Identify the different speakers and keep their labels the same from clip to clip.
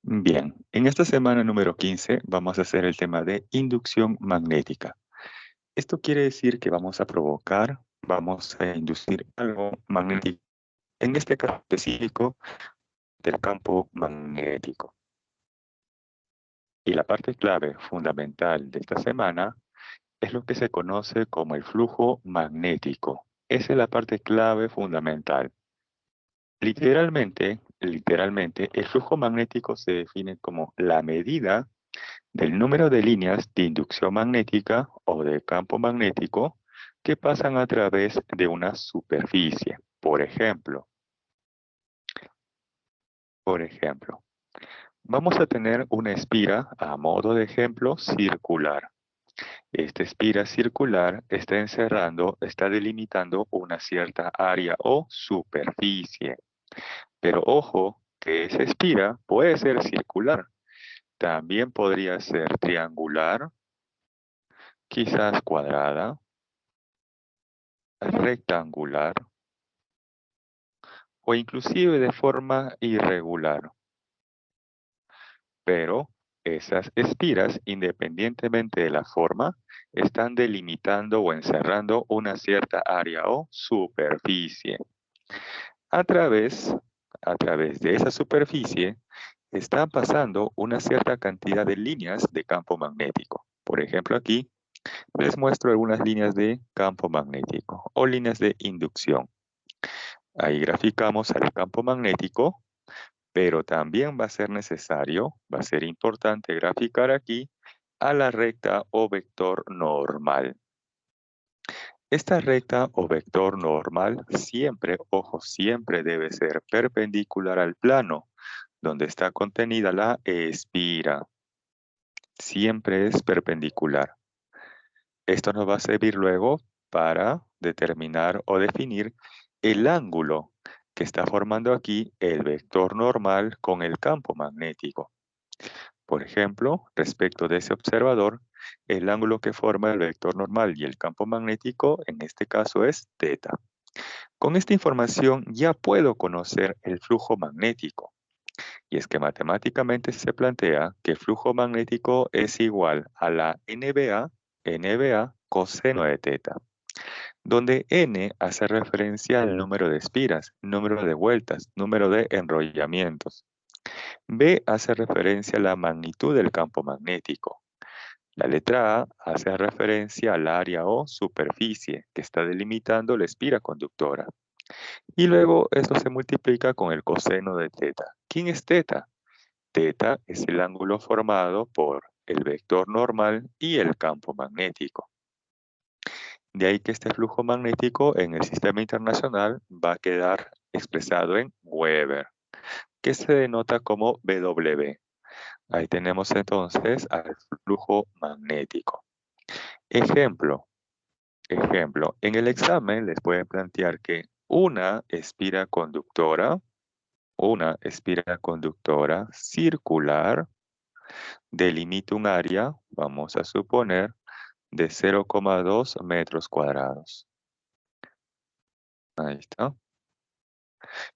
Speaker 1: Bien, en esta semana número 15 vamos a hacer el tema de inducción magnética. Esto quiere decir que vamos a inducir algo magnético, en este caso específico del campo magnético. Y la parte clave fundamental de esta semana es lo que se conoce como el flujo magnético. Esa es la parte clave fundamental. Literalmente, el flujo magnético se define como la medida del número de líneas de inducción magnética o de campo magnético que pasan a través de una superficie. Por ejemplo, vamos a tener una espira a modo de ejemplo circular. Esta espira circular está delimitando una cierta área o superficie. Pero ojo que esa espira puede ser circular. También podría ser triangular, quizás cuadrada, rectangular o inclusive de forma irregular. Pero esas espiras, independientemente de la forma, están delimitando o encerrando una cierta área o superficie. A través, a través de esa superficie, están pasando una cierta cantidad de líneas de campo magnético. Por ejemplo, aquí les muestro algunas líneas de campo magnético o líneas de inducción. Ahí graficamos al campo magnético, pero también va a ser importante graficar aquí a la recta o vector normal. Esta recta o vector normal siempre, ojo, siempre debe ser perpendicular al plano donde está contenida la espira. Siempre es perpendicular. Esto nos va a servir luego para determinar o definir el ángulo que está formando aquí el vector normal con el campo magnético. Por ejemplo, respecto de ese observador, el ángulo que forma el vector normal y el campo magnético en este caso es θ. Con esta información ya puedo conocer el flujo magnético. Y es que matemáticamente se plantea que el flujo magnético es igual a la NBA coseno de θ, donde n hace referencia al número de espiras, número de vueltas, número de enrollamientos. B hace referencia a la magnitud del campo magnético. La letra A hace referencia al área o superficie que está delimitando la espira conductora. Y luego esto se multiplica con el coseno de θ. ¿Quién es θ? Θ es el ángulo formado por el vector normal y el campo magnético. De ahí que este flujo magnético en el sistema internacional va a quedar expresado en Weber, que se denota como W. Ahí tenemos entonces al flujo magnético. Ejemplo, en el examen les pueden plantear que una espira conductora circular delimita un área, vamos a suponer, de 0,2 metros cuadrados. Ahí está.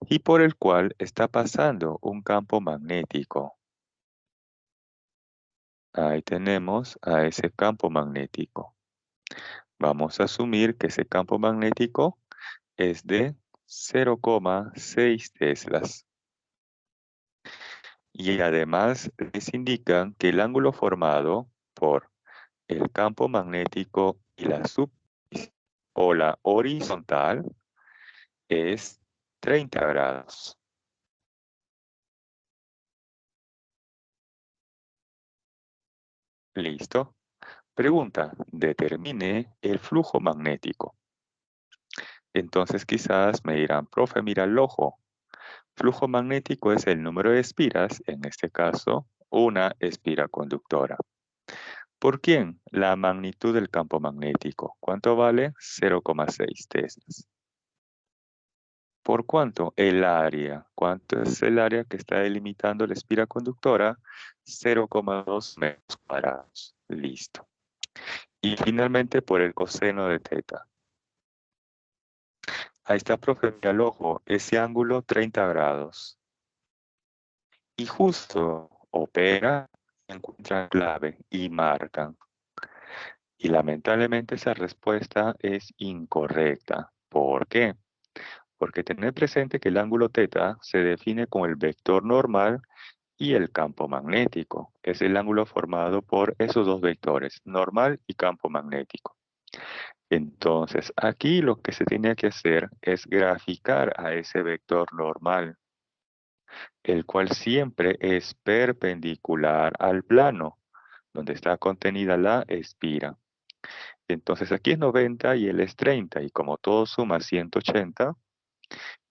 Speaker 1: Y por el cual está pasando un campo magnético. Ahí tenemos a ese campo magnético. Vamos a asumir que ese campo magnético es de 0,6 teslas. Y además les indican que el ángulo formado por el campo magnético y la superficie o la horizontal es 30 grados. ¿Listo? Pregunta, determine el flujo magnético. Entonces quizás me dirán, profe, mira el ojo. Flujo magnético es el número de espiras, en este caso, una espira conductora. ¿Por quién? La magnitud del campo magnético. ¿Cuánto vale? 0,6 teslas. ¿Por cuánto? El área. ¿Cuánto es el área que está delimitando la espira conductora? 0,2 metros cuadrados. Listo. Y finalmente por el coseno de θ. Ahí está, profe, al ojo, ese ángulo 30 grados. Y justo operan, encuentran clave y marcan. Y lamentablemente esa respuesta es incorrecta. ¿Por qué? Porque tener presente que el ángulo θ se define como el vector normal y el campo magnético. Es el ángulo formado por esos dos vectores, normal y campo magnético. Entonces, aquí lo que se tiene que hacer es graficar a ese vector normal, el cual siempre es perpendicular al plano, donde está contenida la espira. Entonces, aquí es 90 y él es 30, y como todo suma 180,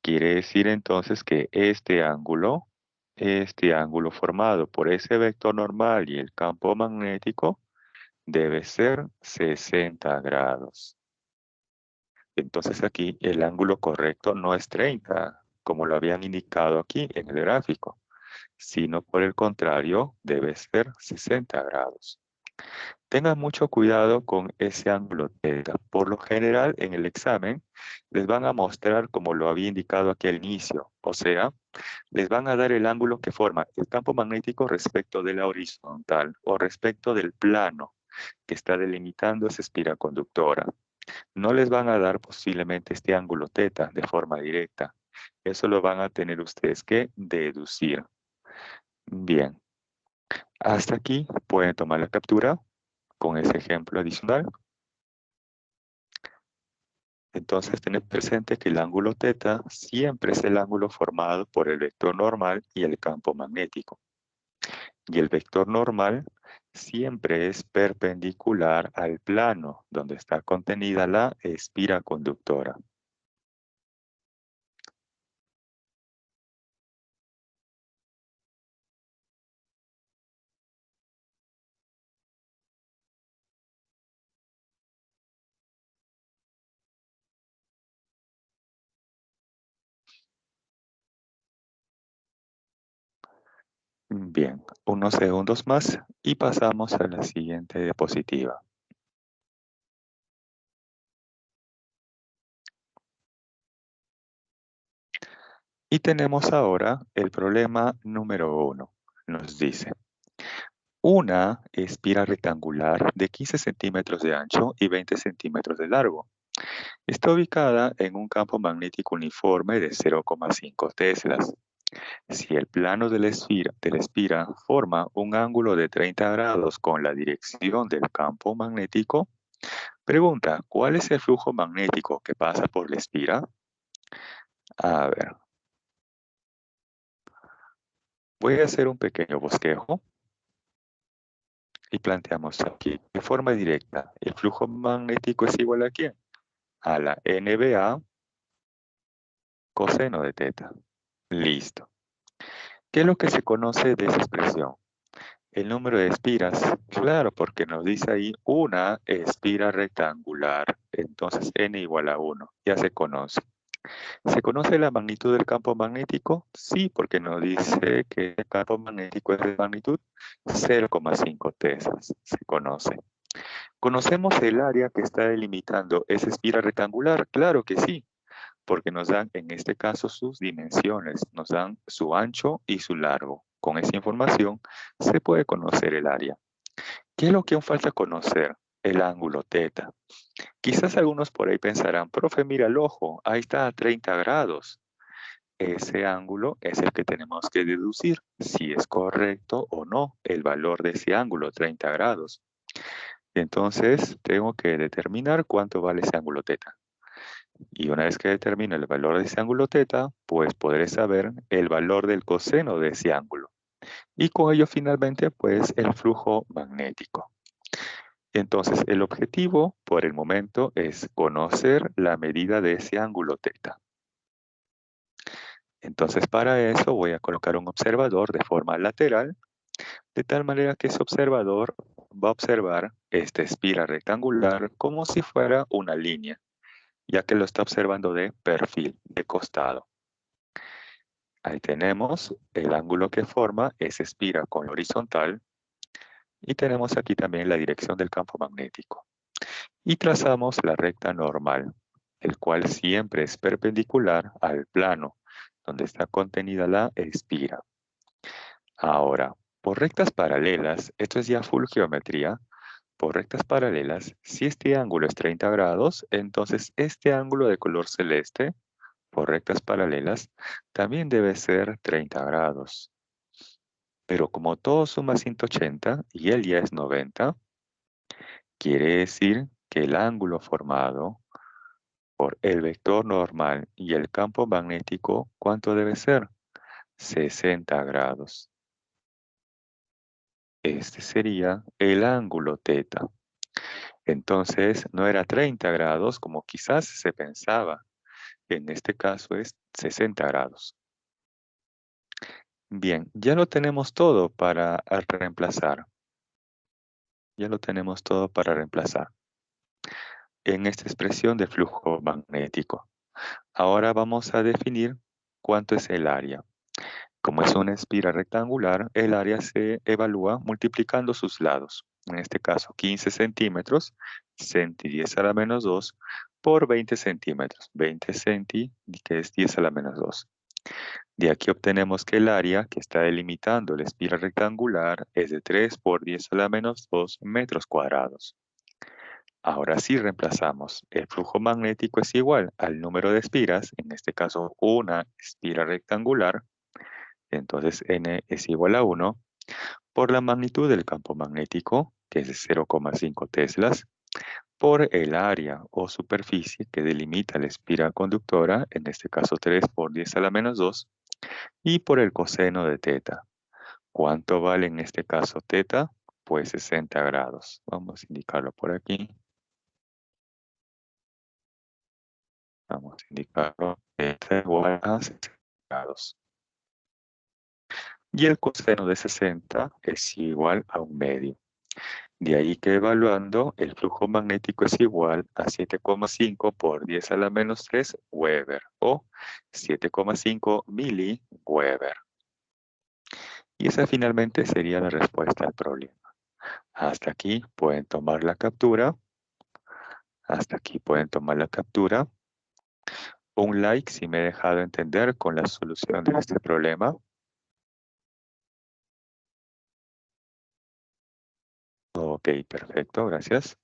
Speaker 1: quiere decir entonces que este ángulo formado por ese vector normal y el campo magnético, debe ser 60 grados. Entonces aquí el ángulo correcto no es 30, como lo habían indicado aquí en el gráfico, sino por el contrario, debe ser 60 grados. Tengan mucho cuidado con ese ángulo θ. Por lo general, en el examen, les van a mostrar como lo había indicado aquí al inicio, o sea, les van a dar el ángulo que forma el campo magnético respecto de la horizontal o respecto del plano que está delimitando esa espira conductora. No les van a dar posiblemente este ángulo θ de forma directa. Eso lo van a tener ustedes que deducir. Bien, hasta aquí pueden tomar la captura con ese ejemplo adicional. Entonces, tener presente que el ángulo θ siempre es el ángulo formado por el vector normal y el campo magnético. Y el vector normal siempre es perpendicular al plano donde está contenida la espira conductora. Bien, unos segundos más y pasamos a la siguiente diapositiva. Y tenemos ahora el problema número 1. Nos dice, una espira rectangular de 15 centímetros de ancho y 20 centímetros de largo. Está ubicada en un campo magnético uniforme de 0,5 teslas. Si el plano de la espira forma un ángulo de 30 grados con la dirección del campo magnético, pregunta, ¿cuál es el flujo magnético que pasa por la espira? A ver, voy a hacer un pequeño bosquejo y planteamos aquí, de forma directa, ¿el flujo magnético es igual a quién? A la NBA coseno de θ. Listo. ¿Qué es lo que se conoce de esa expresión? El número de espiras, claro, porque nos dice ahí una espira rectangular. Entonces n igual a 1, ya se conoce. ¿Se conoce la magnitud del campo magnético? Sí, porque nos dice que el campo magnético es de magnitud 0,5 teslas. Se conoce. ¿Conocemos el área que está delimitando esa espira rectangular? Claro que sí, porque nos dan, en este caso, sus dimensiones, nos dan su ancho y su largo. Con esa información se puede conocer el área. ¿Qué es lo que aún falta conocer? El ángulo θ. Quizás algunos por ahí pensarán, profe, mira el ojo, ahí está a 30 grados. Ese ángulo es el que tenemos que deducir si es correcto o no el valor de ese ángulo, 30 grados. Entonces, tengo que determinar cuánto vale ese ángulo θ. Y una vez que determine el valor de ese ángulo θ, pues podré saber el valor del coseno de ese ángulo. Y con ello finalmente, pues el flujo magnético. Entonces, el objetivo por el momento es conocer la medida de ese ángulo θ. Entonces, para eso voy a colocar un observador de forma lateral, de tal manera que ese observador va a observar esta espira rectangular como si fuera una línea, ya que lo está observando de perfil, de costado. Ahí tenemos el ángulo que forma esa espira con la horizontal y tenemos aquí también la dirección del campo magnético. Y trazamos la recta normal, el cual siempre es perpendicular al plano donde está contenida la espira. Ahora, Por rectas paralelas, esto es ya full geometría, por rectas paralelas, si este ángulo es 30 grados, entonces este ángulo de color celeste, por rectas paralelas, también debe ser 30 grados. Pero como todo suma 180 y él ya es 90, quiere decir que el ángulo formado por el vector normal y el campo magnético, ¿cuánto debe ser? 60 grados. Este sería el ángulo teta. Entonces, no era 30 grados como quizás se pensaba. En este caso es 60 grados. Bien, ya lo tenemos todo para reemplazar. Ya lo tenemos todo para reemplazar en esta expresión de flujo magnético. Ahora vamos a definir cuánto es el área. Como es una espira rectangular, el área se evalúa multiplicando sus lados. En este caso, 15 centímetros, centi 10 a la menos 2, por 20 centímetros. 20 centi, que es 10 a la menos 2. De aquí obtenemos que el área que está delimitando la espira rectangular es de 3 por 10 a la menos 2 metros cuadrados. Ahora sí reemplazamos. El flujo magnético es igual al número de espiras, en este caso una espira rectangular, entonces n es igual a 1, por la magnitud del campo magnético, que es de 0,5 teslas, por el área o superficie que delimita la espira conductora, en este caso 3 por 10 a la menos 2, y por el coseno de teta. ¿Cuánto vale en este caso teta? Pues 60 grados. Vamos a indicarlo por aquí. Vamos a indicarlo. Teta igual a 60 grados. Y el coseno de 60 es igual a 1/2. De ahí que evaluando, el flujo magnético es igual a 7,5 por 10 a la menos 3 Weber o 7,5 mili-Weber. Y esa finalmente sería la respuesta al problema. Hasta aquí pueden tomar la captura. Hasta aquí pueden tomar la captura. Un like si me he dejado entender con la solución de este problema. Ok, perfecto, gracias.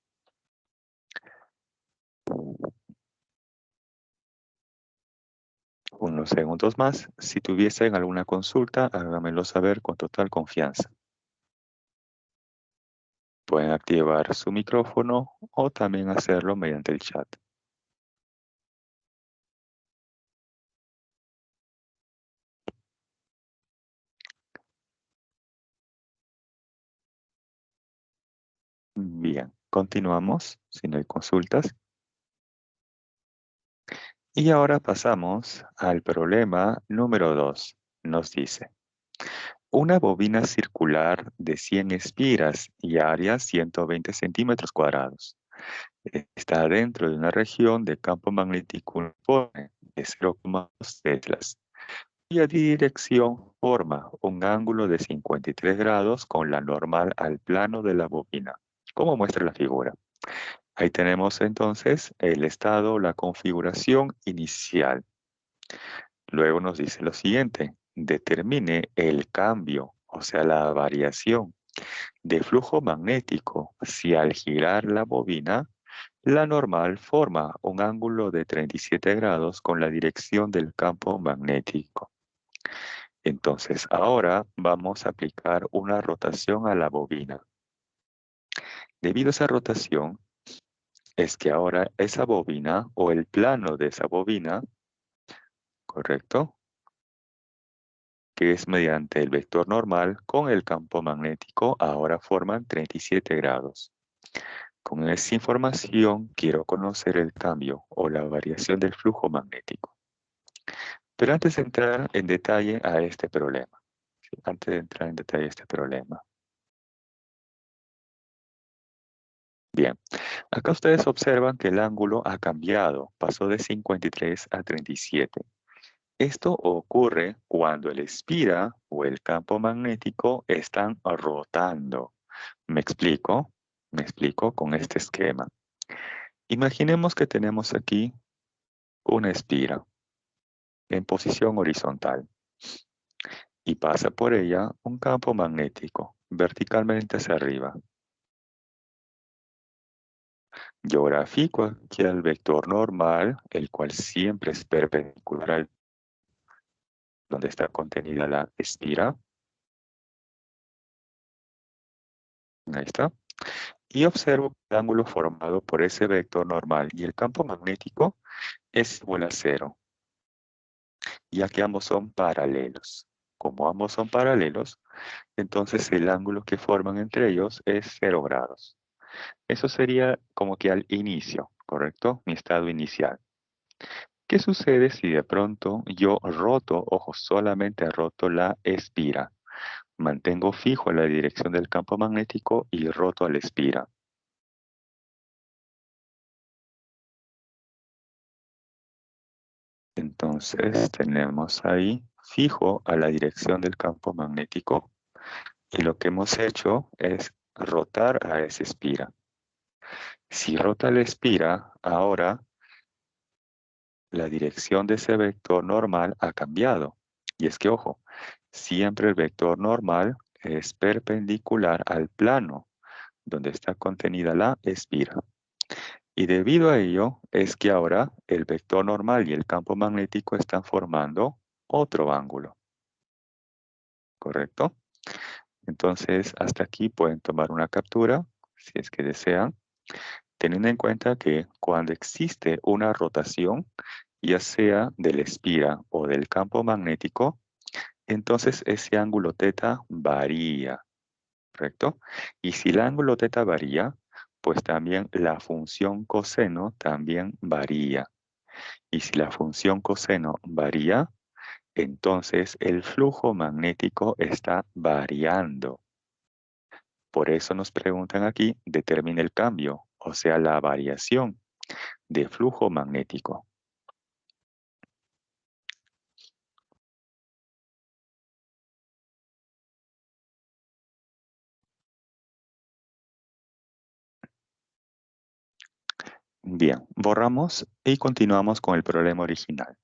Speaker 1: Unos segundos más. Si tuviesen alguna consulta, háganmelo saber con total confianza. Pueden activar su micrófono o también hacerlo mediante el chat. Bien, continuamos si no hay consultas. Y ahora pasamos al problema número 2. Nos dice, una bobina circular de 100 espiras y área 120 centímetros cuadrados está dentro de una región de campo magnético uniforme de 0,2 teslas, cuya dirección forma un ángulo de 53 grados con la normal al plano de la bobina, como muestra la figura. Ahí tenemos entonces el estado, la configuración inicial. Luego nos dice lo siguiente, determine el cambio, o sea, la variación de flujo magnético si al girar la bobina, la normal forma un ángulo de 37 grados con la dirección del campo magnético. Entonces, ahora vamos a aplicar una rotación a la bobina. Debido a esa rotación, es que ahora esa bobina o el plano de esa bobina, ¿correcto? Que es mediante el vector normal con el campo magnético, ahora forman 37 grados. Con esa información quiero conocer el cambio o la variación del flujo magnético. Pero antes de entrar en detalle a este problema, ¿sí? Antes de entrar en detalle a este problema. Bien, acá ustedes observan que el ángulo ha cambiado, pasó de 53 a 37. Esto ocurre cuando el espira o el campo magnético están rotando. ¿Me explico? Me explico con este esquema. Imaginemos que tenemos aquí una espira en posición horizontal. y pasa por ella un campo magnético verticalmente hacia arriba. Yo grafico aquí el vector normal, el cual siempre es perpendicular al donde está contenida la espira. Ahí está. Y observo que el ángulo formado por ese vector normal y el campo magnético es igual a 0, ya que ambos son paralelos. Como ambos son paralelos, entonces el ángulo que forman entre ellos es 0 grados. Eso sería como que al inicio, ¿correcto? Mi estado inicial. ¿Qué sucede si de pronto yo roto, ojo, solamente roto la espira? Mantengo fijo la dirección del campo magnético y roto la espira. Entonces tenemos ahí fijo a la dirección del campo magnético y lo que hemos hecho es rotar a esa espira. Si rota la espira, ahora la dirección de ese vector normal ha cambiado. Y es que, ojo, siempre el vector normal es perpendicular al plano donde está contenida la espira. Y debido a ello es que ahora el vector normal y el campo magnético están formando otro ángulo, ¿correcto? Entonces, hasta aquí pueden tomar una captura, si es que desean, teniendo en cuenta que cuando existe una rotación, ya sea de la espira o del campo magnético, entonces ese ángulo θ varía, ¿correcto? Y si el ángulo θ varía, pues también la función coseno también varía. Y si la función coseno varía, entonces el flujo magnético está variando. Por eso nos preguntan aquí, determine el cambio, o sea, la variación de flujo magnético. Bien, borramos y continuamos con el problema original.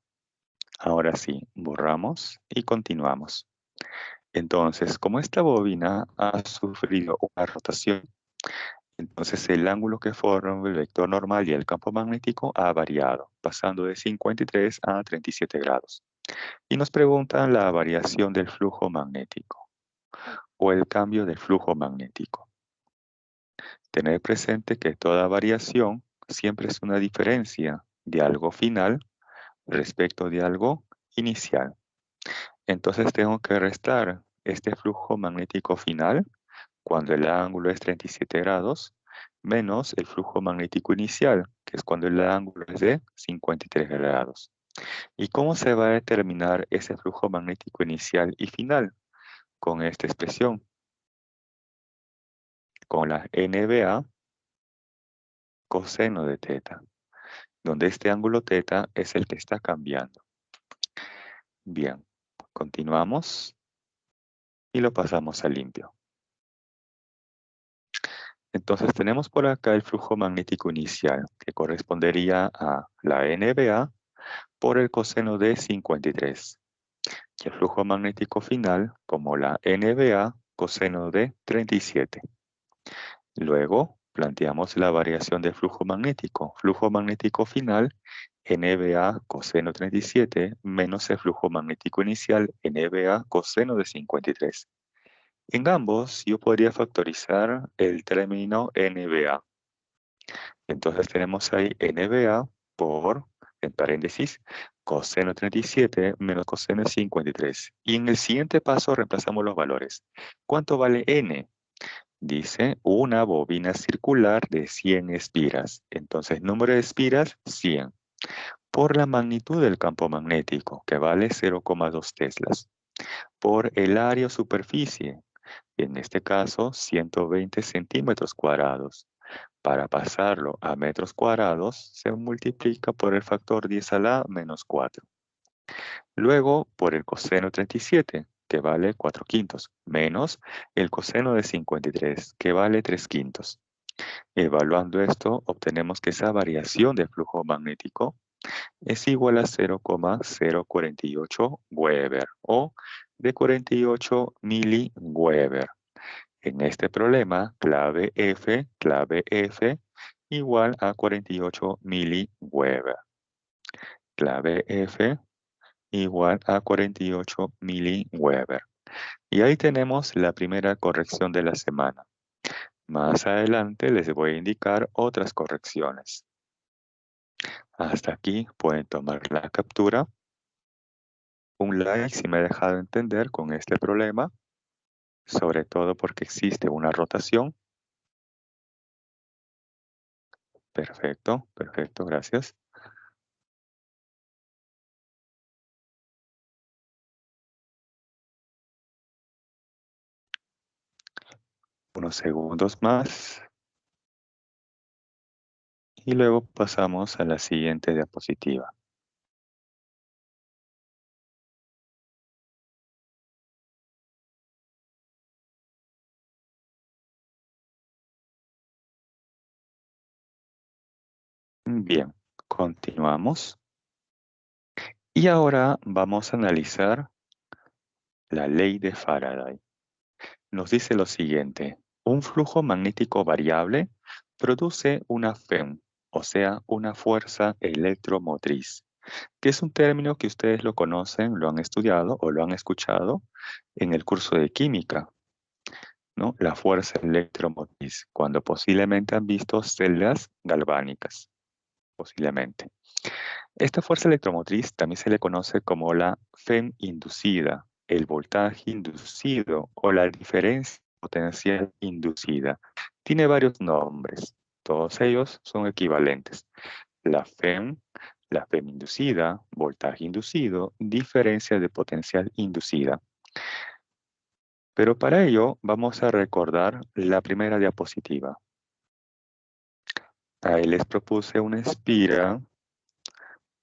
Speaker 1: Ahora sí, borramos y continuamos. Entonces, como esta bobina ha sufrido una rotación, entonces el ángulo que forma el vector normal y el campo magnético ha variado, pasando de 53 a 37 grados. Y nos preguntan la variación del flujo magnético o el cambio del flujo magnético. Tener presente que toda variación siempre es una diferencia de algo final respecto de algo inicial. Entonces tengo que restar este flujo magnético final cuando el ángulo es 37 grados menos el flujo magnético inicial, que es cuando el ángulo es de 53 grados. ¿Y cómo se va a determinar ese flujo magnético inicial y final? Con esta expresión, con la NBA coseno de θ, donde este ángulo θ es el que está cambiando. Bien, continuamos y lo pasamos a limpio. Entonces tenemos por acá el flujo magnético inicial, que correspondería a la NBA por el coseno de 53. Y el flujo magnético final como la NBA coseno de 37. Luego planteamos la variación del flujo magnético. Flujo magnético final NBA coseno 37 menos el flujo magnético inicial NBA coseno de 53. En ambos yo podría factorizar el término NBA. Entonces tenemos ahí NBA por, en paréntesis, coseno 37 menos coseno 53. Y en el siguiente paso reemplazamos los valores. ¿Cuánto vale N? Dice una bobina circular de 100 espiras. Entonces, número de espiras, 100. Por la magnitud del campo magnético, que vale 0,2 teslas. Por el área o superficie, en este caso 120 centímetros cuadrados. Para pasarlo a metros cuadrados, se multiplica por el factor 10 a la menos 4. Luego, por el coseno 37, que vale 4 quintos, menos el coseno de 53, que vale 3 quintos. Evaluando esto, obtenemos que esa variación de flujo magnético es igual a 0,048 Weber o de 48 miliweber. En este problema, clave F igual a 48 miliweber. Clave F igual a 48 miliweber. Y ahí tenemos la primera corrección de la semana. Más adelante les voy a indicar otras correcciones. Hasta aquí pueden tomar la captura. Un like si me he dejado entender con este problema, sobre todo porque existe una rotación. Perfecto, perfecto, gracias. Unos segundos más. Y luego pasamos a la siguiente diapositiva. Bien, continuamos. Y ahora vamos a analizar la ley de Faraday. Nos dice lo siguiente: un flujo magnético variable produce una FEM, o sea, una fuerza electromotriz, que es un término que ustedes lo conocen, lo han estudiado o lo han escuchado en el curso de química, ¿no? La fuerza electromotriz, cuando posiblemente han visto celdas galvánicas, posiblemente. Esta fuerza electromotriz también se le conoce como la FEM inducida, el voltaje inducido o la diferencia potencial inducida. Tiene varios nombres, todos ellos son equivalentes. La FEM inducida, voltaje inducido, diferencia de potencial inducida. Pero para ello vamos a recordar la primera diapositiva. Ahí les propuse una espira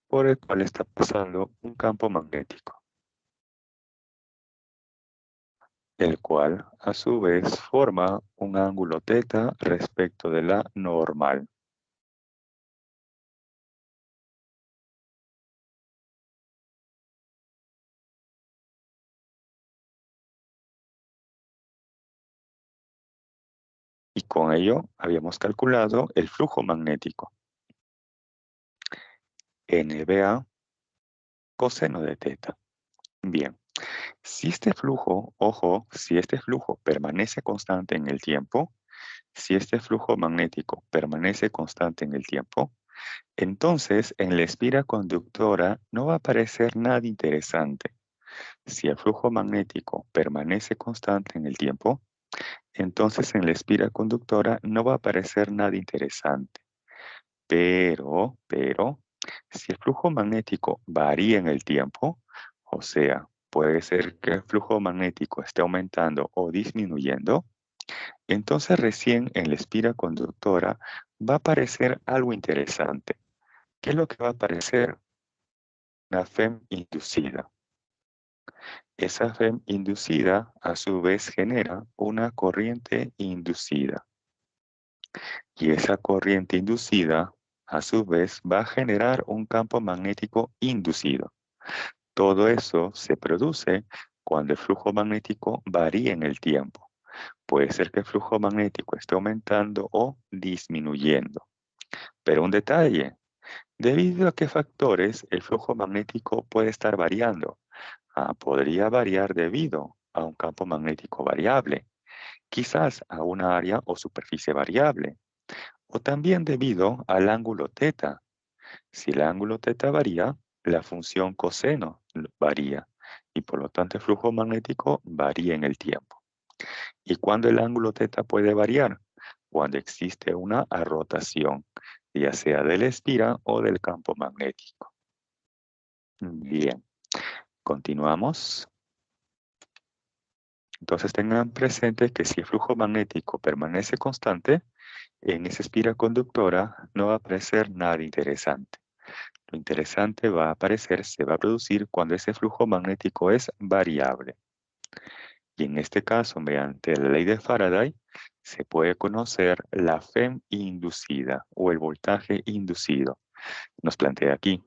Speaker 1: por el cual está pasando un campo magnético, el cual a su vez forma un ángulo θ respecto de la normal. Y con ello habíamos calculado el flujo magnético. NBA coseno de θ. Bien, si este flujo, ojo, si este flujo permanece constante en el tiempo, si este flujo magnético permanece constante en el tiempo, entonces en la espira conductora no va a aparecer nada interesante. Si el flujo magnético permanece constante en el tiempo, entonces en la espira conductora no va a aparecer nada interesante. Pero, si el flujo magnético varía en el tiempo, o sea, puede ser que el flujo magnético esté aumentando o disminuyendo, entonces recién en la espira conductora va a aparecer algo interesante. ¿Qué es lo que va a aparecer? Una FEM inducida. Esa FEM inducida a su vez genera una corriente inducida. Y esa corriente inducida a su vez va a generar un campo magnético inducido. Todo eso se produce cuando el flujo magnético varía en el tiempo. Puede ser que el flujo magnético esté aumentando o disminuyendo. Pero un detalle, ¿debido a qué factores el flujo magnético puede estar variando? Podría variar debido a un campo magnético variable, quizás a una área o superficie variable, o también debido al ángulo θ. Si el ángulo θ varía, la función coseno varía y por lo tanto el flujo magnético varía en el tiempo. ¿Y cuándo el ángulo θ puede variar? Cuando existe una rotación, ya sea de la espira o del campo magnético. Bien, continuamos. Entonces tengan presente que si el flujo magnético permanece constante, en esa espira conductora no va a aparecer nada interesante. Lo interesante va a aparecer, se va a producir cuando ese flujo magnético es variable. Y en este caso, mediante la ley de Faraday, se puede conocer la FEM inducida o el voltaje inducido. Nos plantea aquí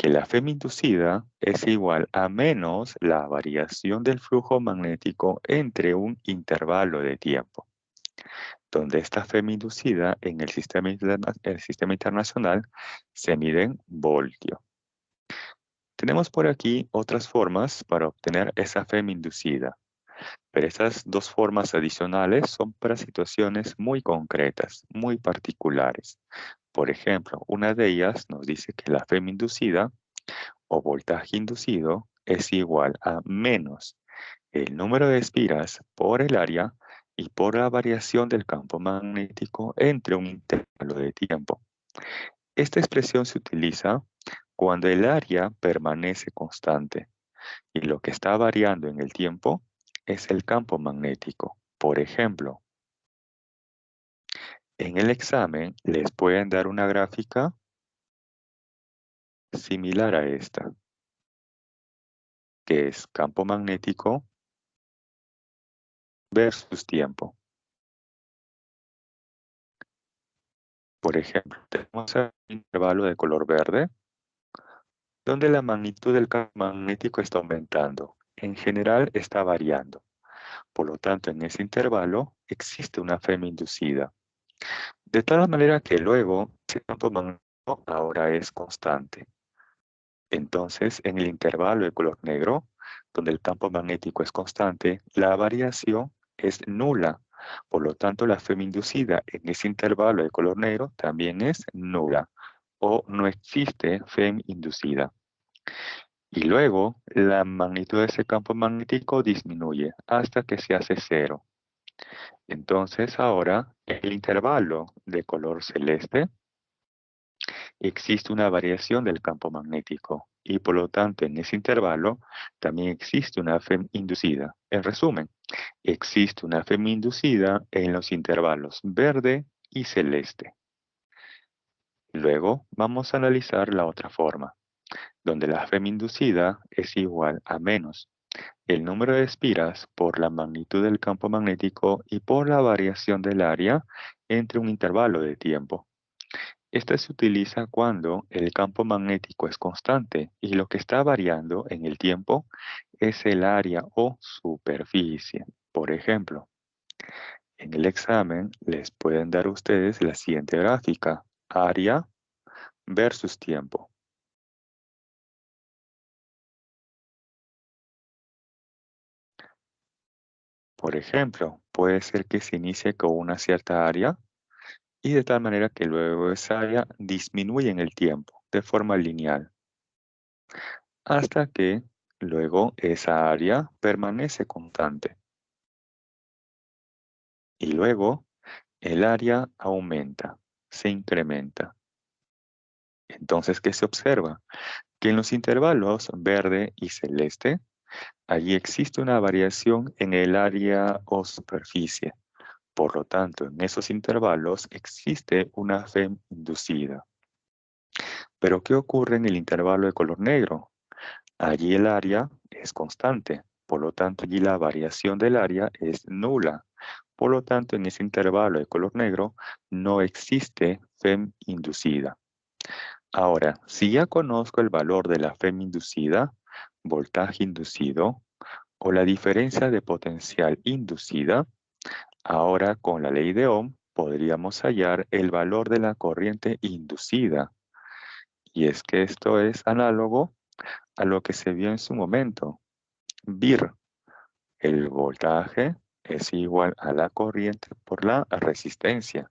Speaker 1: que la Fm inducida es igual a menos la variación del flujo magnético entre un intervalo de tiempo, donde esta Fm inducida en el sistema internacional se mide en voltio. Tenemos por aquí otras formas para obtener esa Fm inducida, pero estas dos formas adicionales son para situaciones muy concretas, muy particulares. Por ejemplo, una de ellas nos dice que la Fm inducida o voltaje inducido es igual a menos el número de espiras por el área y por la variación del campo magnético entre un intervalo de tiempo. Esta expresión se utiliza cuando el área permanece constante y lo que está variando en el tiempo es el campo magnético. Por ejemplo, en el examen les pueden dar una gráfica similar a esta, que es campo magnético versus tiempo. Por ejemplo, tenemos un intervalo de color verde, donde la magnitud del campo magnético está aumentando. En general está variando. Por lo tanto, en ese intervalo existe una Fm inducida. De tal manera que luego ese campo magnético ahora es constante. Entonces, en el intervalo de color negro, donde el campo magnético es constante, la variación es nula. Por lo tanto, la Fm inducida en ese intervalo de color negro también es nula o no existe Fm inducida. Y luego, la magnitud de ese campo magnético disminuye hasta que se hace cero. Entonces, ahora, en el intervalo de color celeste, existe una variación del campo magnético y por lo tanto en ese intervalo también existe una Fm inducida. En resumen, existe una Fm inducida en los intervalos verde y celeste. Luego vamos a analizar la otra forma, donde la Fm inducida es igual a menos el número de espiras por la magnitud del campo magnético y por la variación del área entre un intervalo de tiempo. Esta se utiliza cuando el campo magnético es constante y lo que está variando en el tiempo es el área o superficie. Por ejemplo, en el examen les pueden dar a ustedes la siguiente gráfica: área versus tiempo. Por ejemplo, puede ser que se inicie con una cierta área y de tal manera que luego esa área disminuye en el tiempo de forma lineal, hasta que luego esa área permanece constante. Y luego el área aumenta, se incrementa. Entonces, ¿qué se observa? Que en los intervalos verde y celeste, allí existe una variación en el área o superficie. Por lo tanto, en esos intervalos existe una Fm inducida. Pero, ¿qué ocurre en el intervalo de color negro? Allí el área es constante. Por lo tanto, allí la variación del área es nula. Por lo tanto, en ese intervalo de color negro no existe Fm inducida. Ahora, si ya conozco el valor de la Fm inducida, voltaje inducido o la diferencia de potencial inducida, ahora con la ley de Ohm podríamos hallar el valor de la corriente inducida. Y es que esto es análogo a lo que se vio en su momento. VIR, el voltaje es igual a la corriente por la resistencia.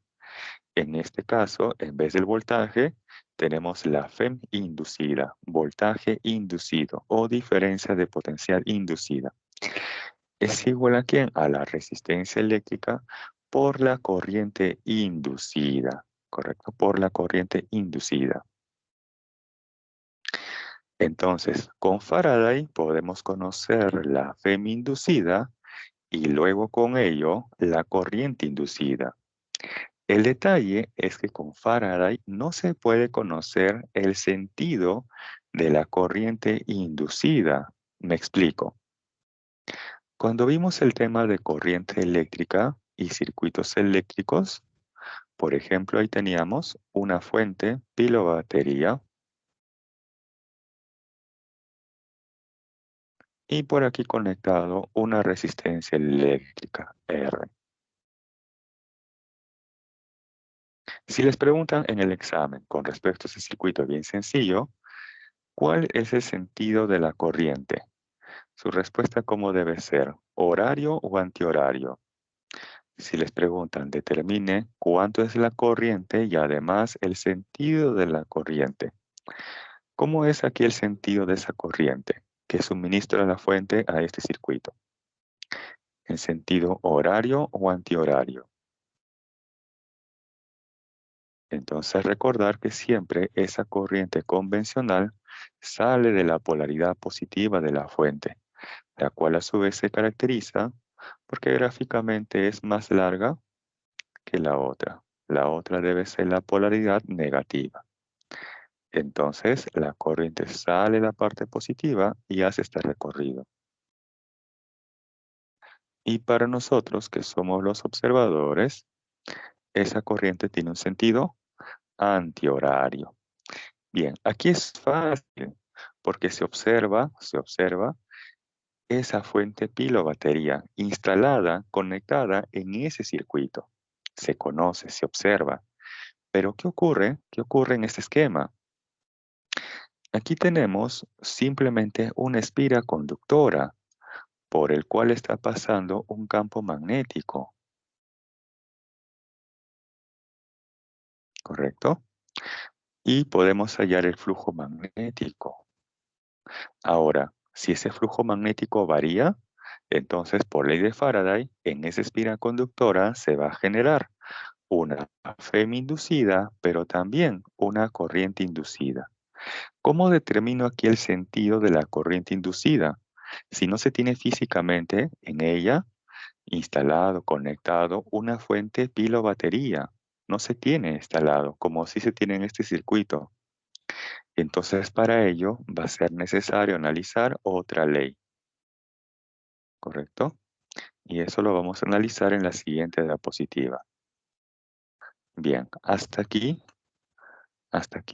Speaker 1: En este caso, en vez del voltaje, tenemos la Fm inducida, voltaje inducido o diferencia de potencial inducida. ¿Es igual a quién? A la resistencia eléctrica por la corriente inducida, ¿correcto? Por la corriente inducida. Entonces, con Faraday podemos conocer la Fm inducida y luego con ello la corriente inducida. El detalle es que con Faraday no se puede conocer el sentido de la corriente inducida. Me explico. Cuando vimos el tema de corriente eléctrica y circuitos eléctricos, por ejemplo, ahí teníamos una fuente pilo-batería y por aquí conectado una resistencia eléctrica R. Si les preguntan en el examen con respecto a ese circuito bien sencillo, ¿cuál es el sentido de la corriente? Su respuesta, ¿cómo debe ser? ¿Horario o antihorario? Si les preguntan, determine cuánto es la corriente y además el sentido de la corriente. ¿Cómo es aquí el sentido de esa corriente que suministra la fuente a este circuito? ¿En sentido horario o antihorario? Entonces recordar que siempre esa corriente convencional sale de la polaridad positiva de la fuente, la cual a su vez se caracteriza porque gráficamente es más larga que la otra. La otra debe ser la polaridad negativa. Entonces la corriente sale de la parte positiva y hace este recorrido. Y para nosotros que somos los observadores, esa corriente tiene un sentido antihorario. Bien, aquí es fácil porque se observa esa fuente pila o batería instalada, conectada en ese circuito. Se conoce, se observa. Pero ¿qué ocurre? ¿Qué ocurre en este esquema? Aquí tenemos simplemente una espira conductora por el cual está pasando un campo magnético, ¿correcto? Y podemos hallar el flujo magnético. Ahora, si ese flujo magnético varía, entonces por ley de Faraday, en esa espira conductora se va a generar una FEM inducida, pero también una corriente inducida. ¿Cómo determino aquí el sentido de la corriente inducida? Si no se tiene físicamente en ella instalado, conectado, una fuente pila o batería. No se tiene instalado, como si se tiene en este circuito. Entonces, para ello va a ser necesario analizar otra ley, ¿correcto? Y eso lo vamos a analizar en la siguiente diapositiva. Bien, hasta aquí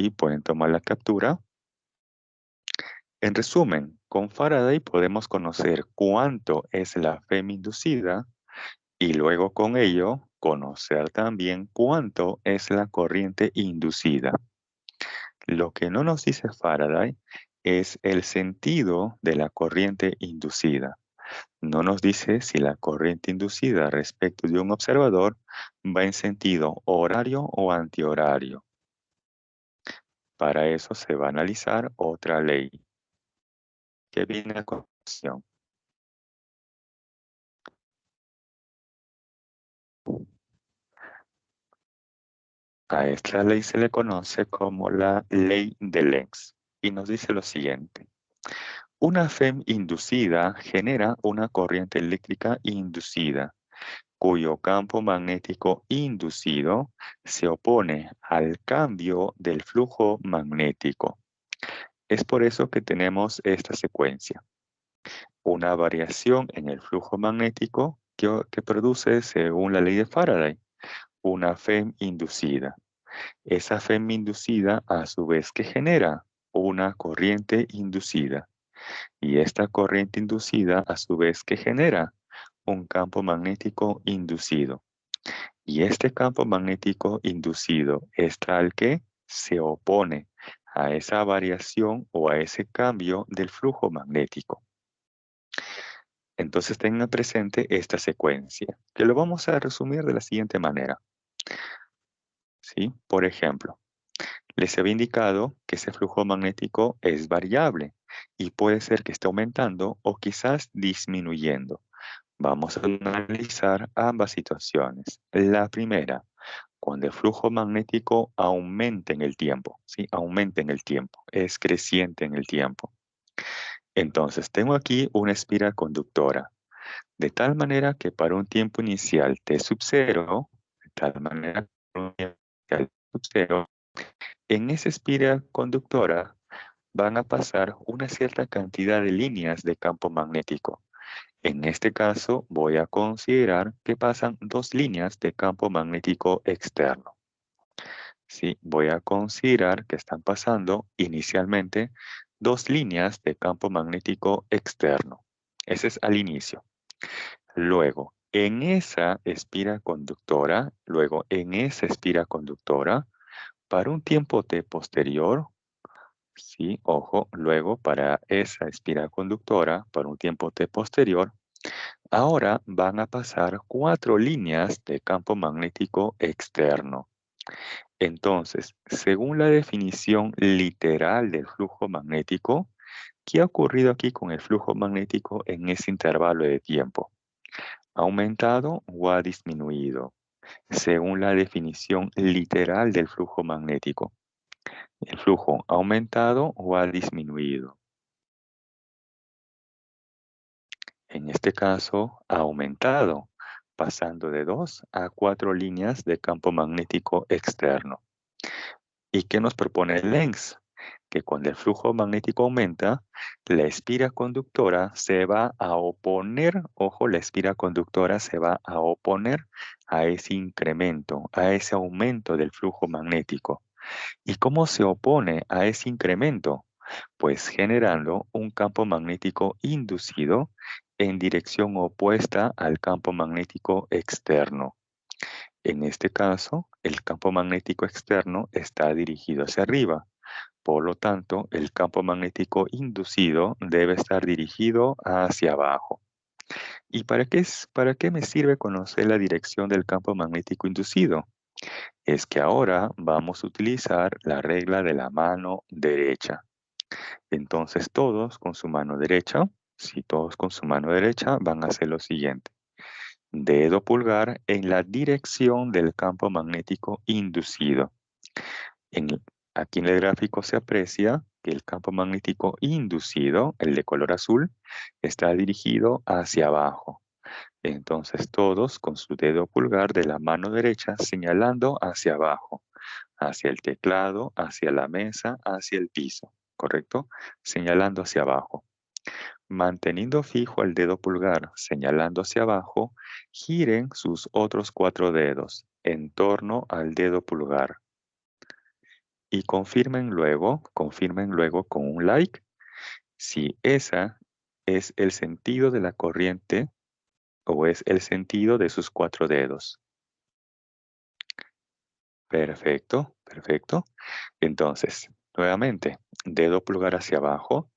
Speaker 1: pueden tomar la captura. En resumen, con Faraday podemos conocer cuánto es la FEM inducida y luego con ello conocer también cuánto es la corriente inducida. Lo que no nos dice Faraday es el sentido de la corriente inducida. No nos dice si la corriente inducida respecto de un observador va en sentido horario o antihorario. Para eso se va a analizar otra ley que viene a continuación. A esta ley se le conoce como la ley de Lenz y nos dice lo siguiente. Una FEM inducida genera una corriente eléctrica inducida, cuyo campo magnético inducido se opone al cambio del flujo magnético. Es por eso que tenemos esta secuencia. Una variación en el flujo magnético que produce, según la ley de Faraday, una FEM inducida. Esa FEM inducida, a su vez, que genera una corriente inducida. Y esta corriente inducida, a su vez, que genera un campo magnético inducido. Y este campo magnético inducido es tal que se opone a esa variación o a ese cambio del flujo magnético. Entonces tengan presente esta secuencia, que lo vamos a resumir de la siguiente manera. ¿Sí? Por ejemplo, les había indicado que ese flujo magnético es variable y puede ser que esté aumentando o quizás disminuyendo. Vamos a analizar ambas situaciones. La primera, cuando el flujo magnético aumenta en el tiempo, ¿sí? Aumenta en el tiempo, es creciente en el tiempo. Entonces, tengo aquí una espiral conductora, de tal manera que para un tiempo inicial T sub 0, de tal manera que para un tiempo inicial T sub 0, en esa espiral conductora van a pasar una cierta cantidad de líneas de campo magnético. En este caso, voy a considerar que pasan dos líneas de campo magnético externo. Sí, voy a considerar que están pasando inicialmente dos líneas de campo magnético externo. Ese es al inicio. Luego, en esa espira conductora, para un tiempo T posterior, sí, ojo, luego para esa espira conductora, para un tiempo T posterior, ahora van a pasar 4 líneas de campo magnético externo. Entonces, según la definición literal del flujo magnético, ¿qué ha ocurrido aquí con el flujo magnético en ese intervalo de tiempo? ¿Ha aumentado o ha disminuido? Según la definición literal del flujo magnético, ¿el flujo ha aumentado o ha disminuido? En este caso, ha aumentado, pasando de 2 a 4 líneas de campo magnético externo. ¿Y qué nos propone Lenz? Que cuando el flujo magnético aumenta, la espira conductora se va a oponer, ojo, la espira conductora se va a oponer a ese incremento, a ese aumento del flujo magnético. ¿Y cómo se opone a ese incremento? Pues generando un campo magnético inducido en dirección opuesta al campo magnético externo. En este caso, el campo magnético externo está dirigido hacia arriba. Por lo tanto, el campo magnético inducido debe estar dirigido hacia abajo. ¿Y para qué me sirve conocer la dirección del campo magnético inducido? Es que ahora vamos a utilizar la regla de la mano derecha. Entonces todos con su mano derecha, si todos con su mano derecha van a hacer lo siguiente. Dedo pulgar en la dirección del campo magnético inducido. Aquí en el gráfico se aprecia que el campo magnético inducido, el de color azul, está dirigido hacia abajo. Entonces todos con su dedo pulgar de la mano derecha señalando hacia abajo, hacia el teclado, hacia la mesa, hacia el piso, ¿correcto? Señalando hacia abajo. Manteniendo fijo el dedo pulgar señalando hacia abajo, giren sus otros 4 dedos en torno al dedo pulgar. Y confirmen luego con un like si esa es el sentido de la corriente o es el sentido de sus 4 dedos. Perfecto, perfecto. Entonces, nuevamente, dedo pulgar hacia abajo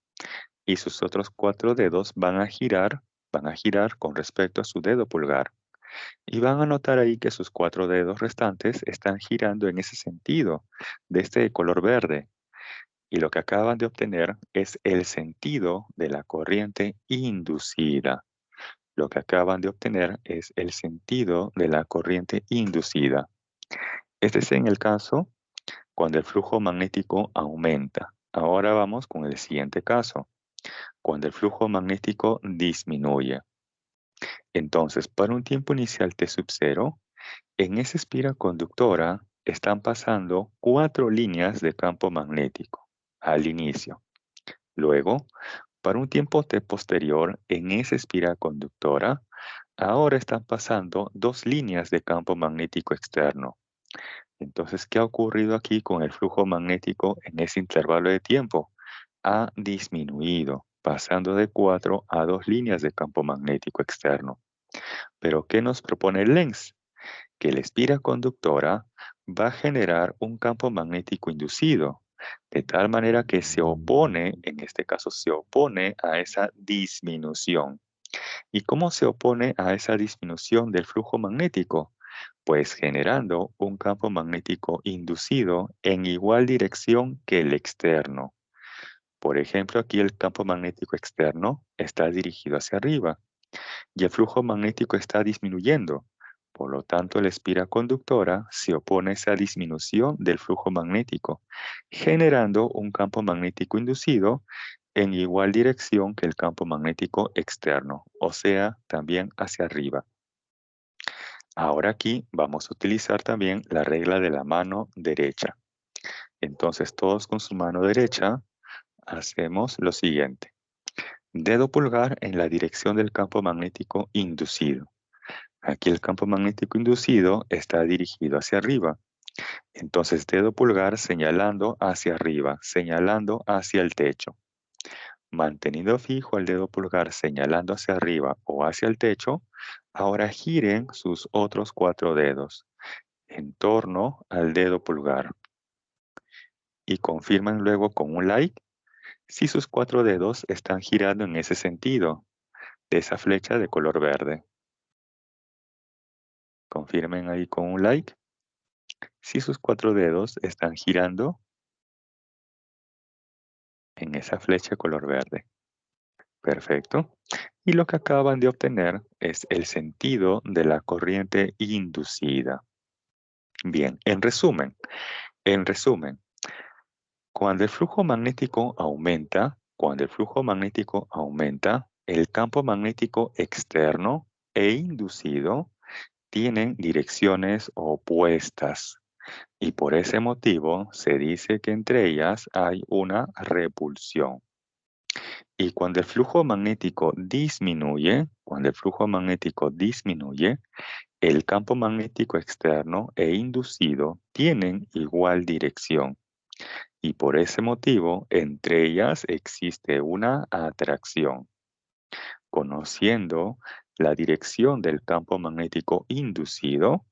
Speaker 1: y sus otros 4 dedos van a girar con respecto a su dedo pulgar. Y van a notar ahí que sus 4 dedos restantes están girando en ese sentido, de este color verde. Y lo que acaban de obtener es el sentido de la corriente inducida. Lo que acaban de obtener es el sentido de la corriente inducida. Este es en el caso cuando el flujo magnético aumenta. Ahora vamos con el siguiente caso, cuando el flujo magnético disminuye. Entonces, para un tiempo inicial T sub 0, en esa espira conductora están pasando 4 líneas de campo magnético al inicio. Luego, para un tiempo T posterior, en esa espira conductora, ahora están pasando 2 líneas de campo magnético externo. Entonces, ¿qué ha ocurrido aquí con el flujo magnético en ese intervalo de tiempo? Ha disminuido, pasando de 4 a 2 líneas de campo magnético externo. Pero, ¿qué nos propone Lenz? Que la espira conductora va a generar un campo magnético inducido, de tal manera que se opone, en este caso se opone a esa disminución. ¿Y cómo se opone a esa disminución del flujo magnético? Pues generando un campo magnético inducido en igual dirección que el externo. Por ejemplo, aquí el campo magnético externo está dirigido hacia arriba y el flujo magnético está disminuyendo. Por lo tanto, la espira conductora se opone a esa disminución del flujo magnético, generando un campo magnético inducido en igual dirección que el campo magnético externo, o sea, también hacia arriba. Ahora aquí vamos a utilizar también la regla de la mano derecha. Entonces, todos con su mano derecha hacemos lo siguiente. Dedo pulgar en la dirección del campo magnético inducido. Aquí el campo magnético inducido está dirigido hacia arriba. Entonces, dedo pulgar señalando hacia arriba, señalando hacia el techo. Manteniendo fijo el dedo pulgar señalando hacia arriba o hacia el techo, ahora giren sus otros 4 dedos en torno al dedo pulgar y confirman luego con un like si sus 4 dedos están girando en ese sentido de esa flecha de color verde. Confirmen ahí con un like si sus 4 dedos están girando en esa flecha de color verde. Perfecto. Y lo que acaban de obtener es el sentido de la corriente inducida. Bien, en resumen, cuando el flujo magnético aumenta, el campo magnético externo e inducido tienen direcciones opuestas y por ese motivo se dice que entre ellas hay una repulsión. Y cuando el flujo magnético disminuye, el campo magnético externo e inducido tienen igual dirección. Y por ese motivo, entre ellas existe una atracción. Conociendo la dirección del campo magnético inducido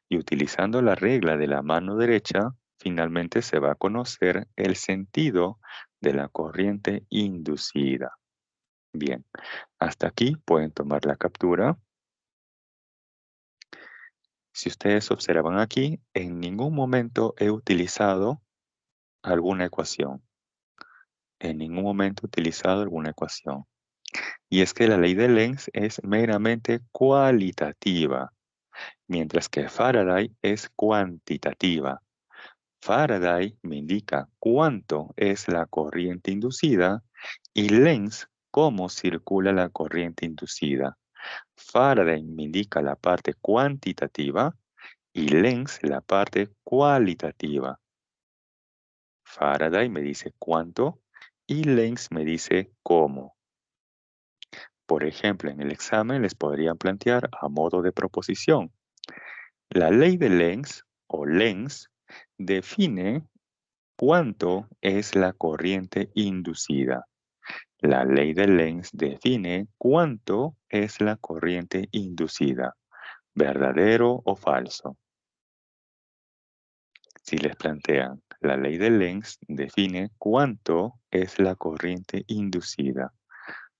Speaker 1: y utilizando la regla de la mano derecha, finalmente se va a conocer el sentido de la corriente inducida. Bien, hasta aquí pueden tomar la captura. Si ustedes observan aquí, en ningún momento he utilizado alguna ecuación. En ningún momento he utilizado alguna ecuación. Y es que la ley de Lenz es meramente cualitativa, mientras que Faraday es cuantitativa. Faraday me indica cuánto es la corriente inducida y Lenz cómo circula la corriente inducida. Faraday me indica la parte cuantitativa y Lenz la parte cualitativa. Faraday me dice cuánto y Lenz me dice cómo. Por ejemplo, en el examen les podrían plantear a modo de proposición. La ley de Lenz o Lenz define cuánto es la corriente inducida. La ley de Lenz define cuánto es la corriente inducida. ¿Verdadero o falso? Si les plantean, la ley de Lenz define cuánto es la corriente inducida.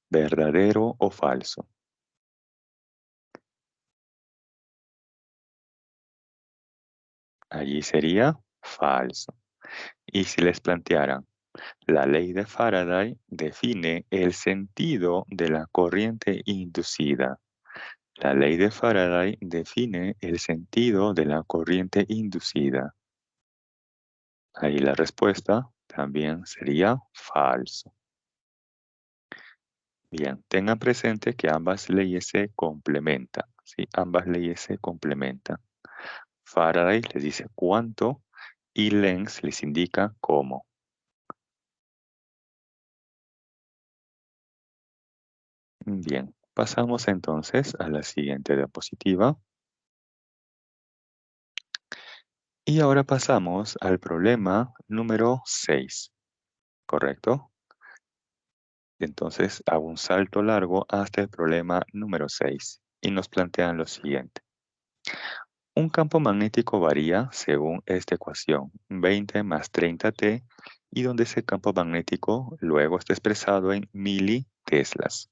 Speaker 1: ¿Verdadero o falso? Allí sería falso. Y si les plantearan, la ley de Faraday define el sentido de la corriente inducida. La ley de Faraday define el sentido de la corriente inducida. Ahí la respuesta también sería falso. Bien, tengan presente que ambas leyes se complementan. ¿Sí? Ambas leyes se complementan. Faraday les dice cuánto y Lenz les indica cómo. Bien, pasamos entonces a la siguiente diapositiva. Y ahora pasamos al problema número 6, ¿correcto? Entonces hago un salto largo hasta el problema número 6 y nos plantean lo siguiente. Un campo magnético varía según esta ecuación, 20 más 30T, y donde ese campo magnético luego está expresado en militeslas,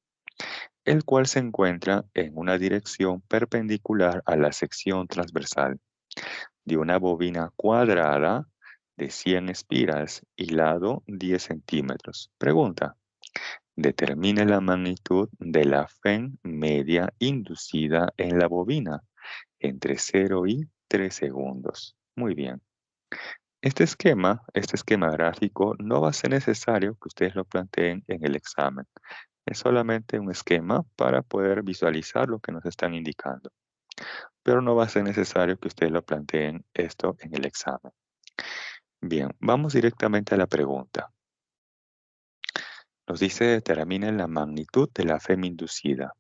Speaker 1: el cual se encuentra en una dirección perpendicular a la sección transversal de una bobina cuadrada de 100 espiras y lado 10 centímetros. Pregunta. Determine la magnitud de la FEM media inducida en la bobina entre 0 y 3 segundos. Muy bien. Este esquema gráfico, no va a ser necesario que ustedes lo planteen en el examen. Es solamente un esquema para poder visualizar lo que nos están indicando. Pero no va a ser necesario que ustedes lo planteen esto en el examen. Bien, vamos directamente a la pregunta. Nos dice determine la magnitud de la FEM inducida.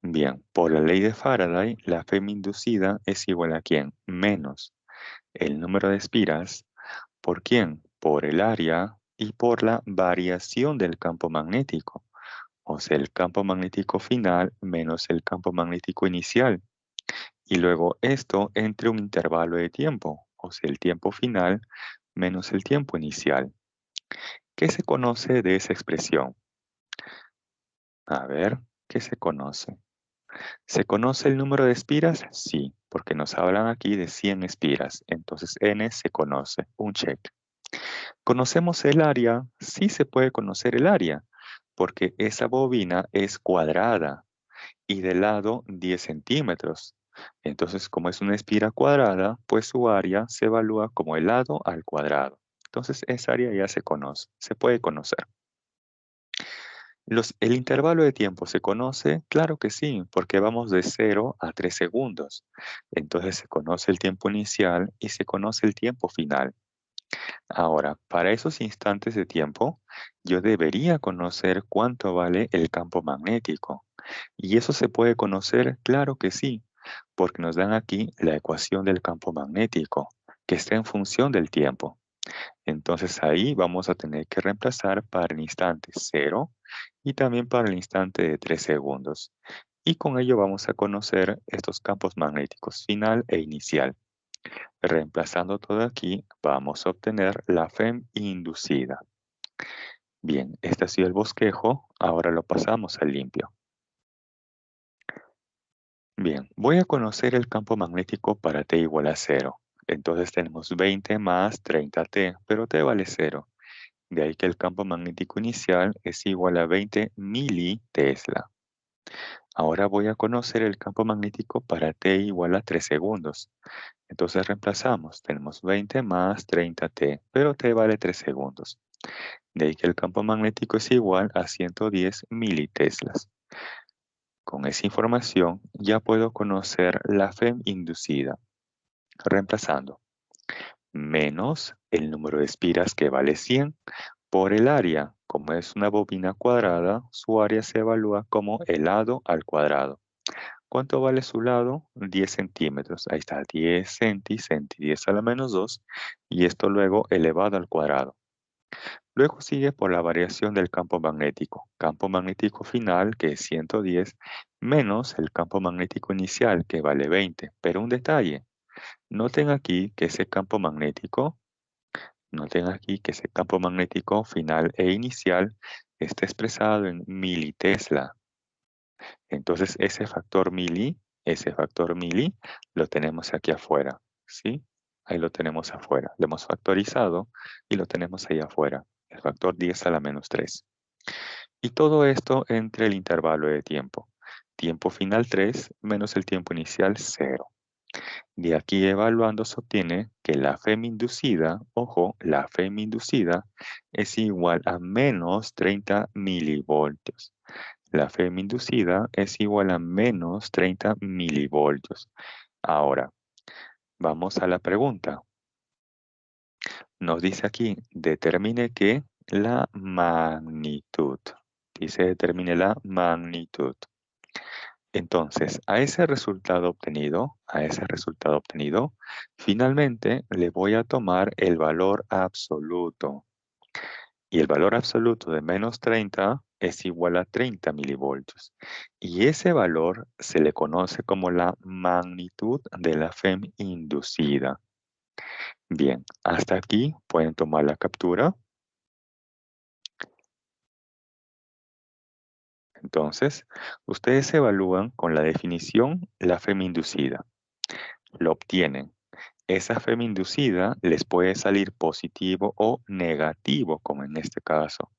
Speaker 1: Bien, por la ley de Faraday, la FEM inducida es igual a ¿quién? Menos el número de espiras. ¿Por quién? Por el área y por la variación del campo magnético. O sea, el campo magnético final menos el campo magnético inicial. Y luego esto entre un intervalo de tiempo, o sea, el tiempo final menos el tiempo inicial. ¿Qué se conoce de esa expresión? A ver, ¿qué se conoce? ¿Se conoce el número de espiras? Sí, porque nos hablan aquí de 100 espiras. Entonces n se conoce, un check. ¿Conocemos el área? Sí se puede conocer el área, porque esa bobina es cuadrada y de lado 10 centímetros. Entonces, como es una espira cuadrada, pues su área se evalúa como el lado al cuadrado. Entonces, esa área ya se conoce, se puede conocer. ¿El intervalo de tiempo se conoce? Claro que sí, porque vamos de 0 a 3 segundos. Entonces se conoce el tiempo inicial y se conoce el tiempo final. Ahora, para esos instantes de tiempo, yo debería conocer cuánto vale el campo magnético. ¿Y eso se puede conocer? Claro que sí, porque nos dan aquí la ecuación del campo magnético, que está en función del tiempo. Entonces ahí vamos a tener que reemplazar para el instante 0 y también para el instante de 3 segundos. Y con ello vamos a conocer estos campos magnéticos final e inicial. Reemplazando todo aquí, vamos a obtener la FEM inducida. Bien, este ha sido el bosquejo, ahora lo pasamos al limpio. Bien, voy a conocer el campo magnético para T igual a 0. Entonces tenemos 20 más 30T, pero T vale 0. De ahí que el campo magnético inicial es igual a 20 militesla. Ahora voy a conocer el campo magnético para T igual a 3 segundos. Entonces reemplazamos. Tenemos 20 más 30T, pero T vale 3 segundos. De ahí que el campo magnético es igual a 110 militeslas. Con esa información ya puedo conocer la FEM inducida. Reemplazando. Menos el número de espiras que vale 100 por el área. Como es una bobina cuadrada, su área se evalúa como el lado al cuadrado. ¿Cuánto vale su lado? 10 centímetros. Ahí está, 10 centi, 10 a la menos 2, y esto luego elevado al cuadrado. Luego sigue por la variación del campo magnético final, que es 110, menos el campo magnético inicial, que vale 20. Pero un detalle, noten aquí que ese campo magnético final e inicial está expresado en militesla. Entonces ese factor mili, lo tenemos aquí afuera, ¿sí? Ahí lo tenemos afuera. Lo hemos factorizado y lo tenemos ahí afuera. El factor 10 a la menos 3. Y todo esto entre el intervalo de tiempo. Tiempo final 3 menos el tiempo inicial 0. De aquí evaluando se obtiene que la FEM inducida, ojo, la FEM inducida es igual a menos 30 milivoltios. La FEM inducida es igual a menos 30 milivoltios. Ahora, vamos a la pregunta. Nos dice aquí, determine que la magnitud. Dice, determine la magnitud. Entonces, a ese resultado obtenido, finalmente le voy a tomar el valor absoluto. Y el valor absoluto de menos 30 es igual a 30 milivoltios. Y ese valor se le conoce como la magnitud de la FEM inducida. Bien, hasta aquí pueden tomar la captura. Entonces, ustedes evalúan con la definición la FEM inducida. Lo obtienen. Esa FEM inducida les puede salir positivo o negativo, como en este caso.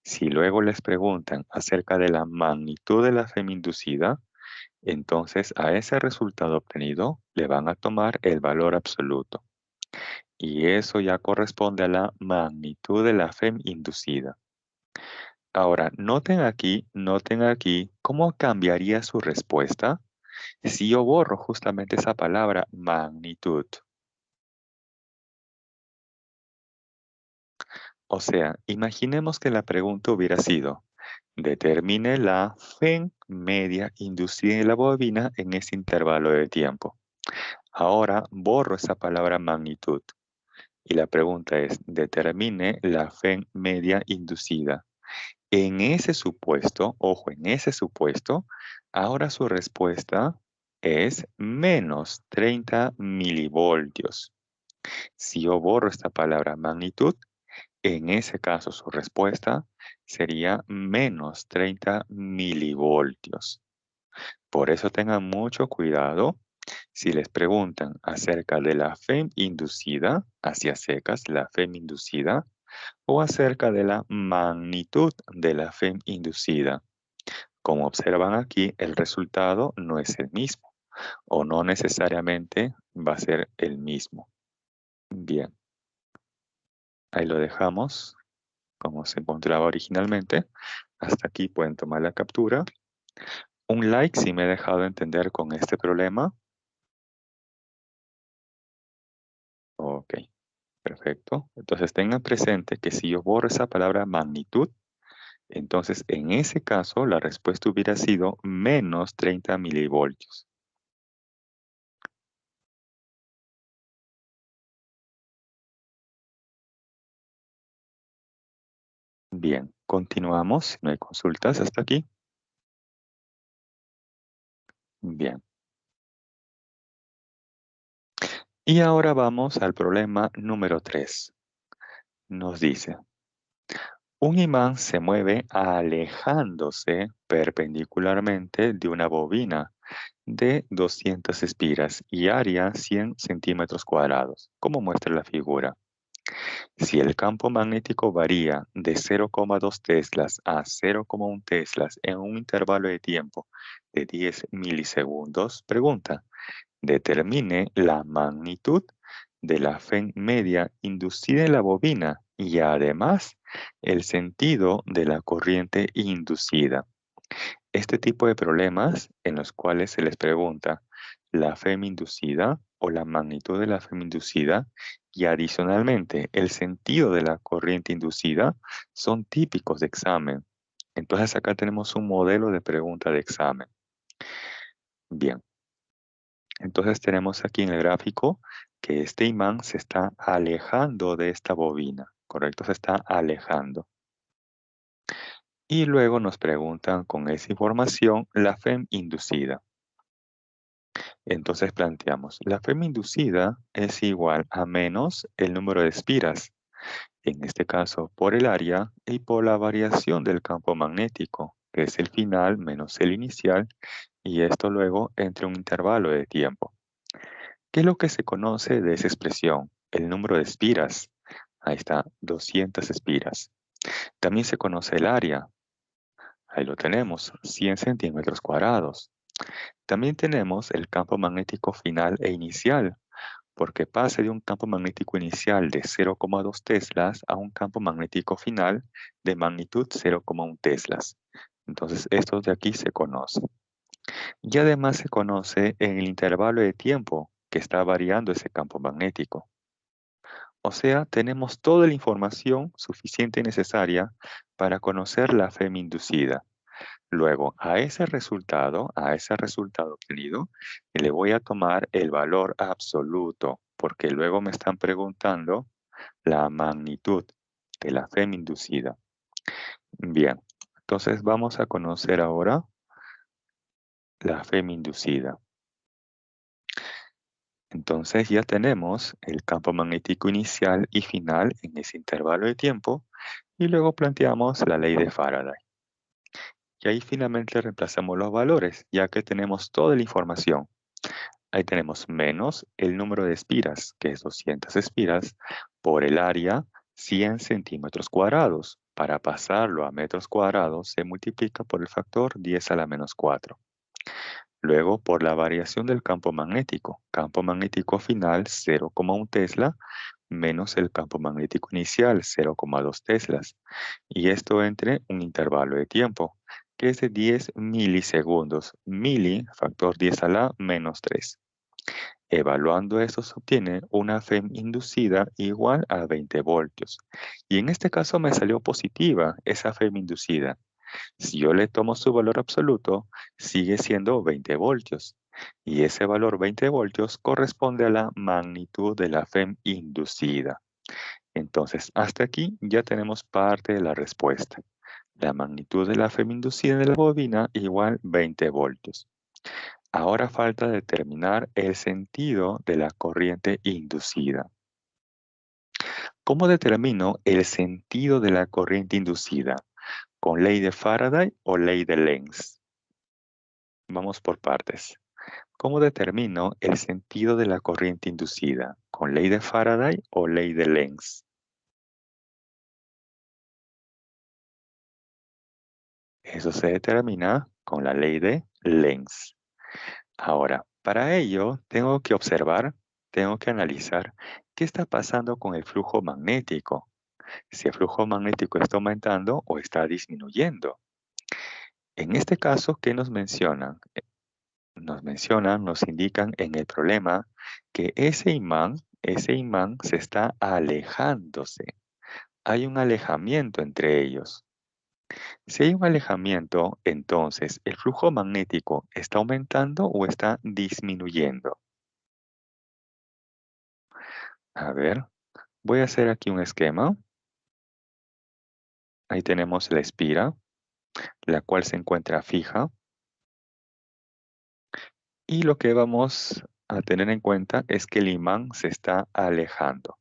Speaker 1: Si luego les preguntan acerca de la magnitud de la FEM inducida, entonces a ese resultado obtenido le van a tomar el valor absoluto. Y eso ya corresponde a la magnitud de la FEM inducida. Ahora, noten aquí cómo cambiaría su respuesta si yo borro justamente esa palabra magnitud. O sea, imaginemos que la pregunta hubiera sido, determine la FEM media inducida en la bobina en ese intervalo de tiempo. Ahora borro esa palabra magnitud Y la pregunta es, determine la FEM media inducida. En ese supuesto, ojo, en ese supuesto, ahora su respuesta es menos 30 milivoltios. Si yo borro esta palabra magnitud, en ese caso su respuesta sería menos 30 milivoltios. Por eso tengan mucho cuidado si les preguntan acerca de la FEM inducida, hacia secas, la FEM inducida, o acerca de la magnitud de la FEM inducida. Como observan aquí, el resultado no es el mismo, o no necesariamente va a ser el mismo. Bien, ahí lo dejamos como se encontraba originalmente. Hasta aquí pueden tomar la captura. Un like si me he dejado entender con este problema. Ok, perfecto. Entonces tengan presente que si yo borro esa palabra magnitud, entonces en ese caso la respuesta hubiera sido menos 30 milivoltios. Bien, continuamos. No hay consultas hasta aquí. Bien. Y ahora vamos al problema número 3. Nos dice, un imán se mueve alejándose perpendicularmente de una bobina de 200 espiras y área 100 centímetros cuadrados, como muestra la figura. Si el campo magnético varía de 0,2 teslas a 0,1 teslas en un intervalo de tiempo de 10 milisegundos, pregunta, determine la magnitud de la FEM media inducida en la bobina y además el sentido de la corriente inducida. Este tipo de problemas en los cuales se les pregunta la FEM inducida o la magnitud de la FEM inducida y adicionalmente el sentido de la corriente inducida son típicos de examen. Entonces acá tenemos un modelo de pregunta de examen. Bien, entonces tenemos aquí en el gráfico que este imán se está alejando de esta bobina, ¿correcto? Se está alejando. Y luego nos preguntan con esa información la FEM inducida. Entonces planteamos, la FEM inducida es igual a menos el número de espiras, en este caso por el área y por la variación del campo magnético, que es el final menos el inicial, y esto luego entre un intervalo de tiempo. ¿Qué es lo que se conoce de esa expresión? El número de espiras. Ahí está, 200 espiras. También se conoce el área. Ahí lo tenemos, 100 centímetros cuadrados. También tenemos el campo magnético final e inicial, porque pasa de un campo magnético inicial de 0,2 teslas a un campo magnético final de magnitud 0,1 teslas. Entonces, estos de aquí se conocen. Y además se conoce en el intervalo de tiempo que está variando ese campo magnético. O sea, tenemos toda la información suficiente y necesaria para conocer la FEM inducida. Luego, a ese resultado obtenido, le voy a tomar el valor absoluto, porque luego me están preguntando la magnitud de la FEM inducida. Bien, entonces vamos a conocer ahora la FEM inducida. Entonces ya tenemos el campo magnético inicial y final en ese intervalo de tiempo y luego planteamos la ley de Faraday. Y ahí finalmente reemplazamos los valores, ya que tenemos toda la información. Ahí tenemos menos el número de espiras, que es 200 espiras, por el área 100 centímetros cuadrados. Para pasarlo a metros cuadrados se multiplica por el factor 10 a la menos 4. Luego, por la variación del campo magnético final 0,1 tesla, menos el campo magnético inicial 0,2 teslas. Y esto entre un intervalo de tiempo, que es de 10 milisegundos. Mili, factor 10 a la menos 3. Evaluando esto se obtiene una FEM inducida igual a 20 voltios. Y en este caso me salió positiva esa FEM inducida. Si yo le tomo su valor absoluto, sigue siendo 20 voltios. Y ese valor 20 voltios corresponde a la magnitud de la FEM inducida. Entonces, hasta aquí ya tenemos parte de la respuesta. La magnitud de la FEM inducida de la bobina igual 20 voltios. Ahora falta determinar el sentido de la corriente inducida. ¿Cómo determino el sentido de la corriente inducida? ¿Con ley de Faraday o ley de Lenz? Vamos por partes. ¿Cómo determino el sentido de la corriente inducida? ¿Con ley de Faraday o ley de Lenz? Eso se determina con la ley de Lenz. Ahora, para ello, tengo que observar, tengo que analizar qué está pasando con el flujo magnético. Si el flujo magnético está aumentando o está disminuyendo. En este caso, ¿qué nos mencionan? Nos indican en el problema que ese imán se está alejándose. Hay un alejamiento entre ellos. Si hay un alejamiento, entonces, ¿el flujo magnético está aumentando o está disminuyendo? A ver, voy a hacer aquí un esquema. Ahí tenemos la espira, la cual se encuentra fija. Y lo que vamos a tener en cuenta es que el imán se está alejando.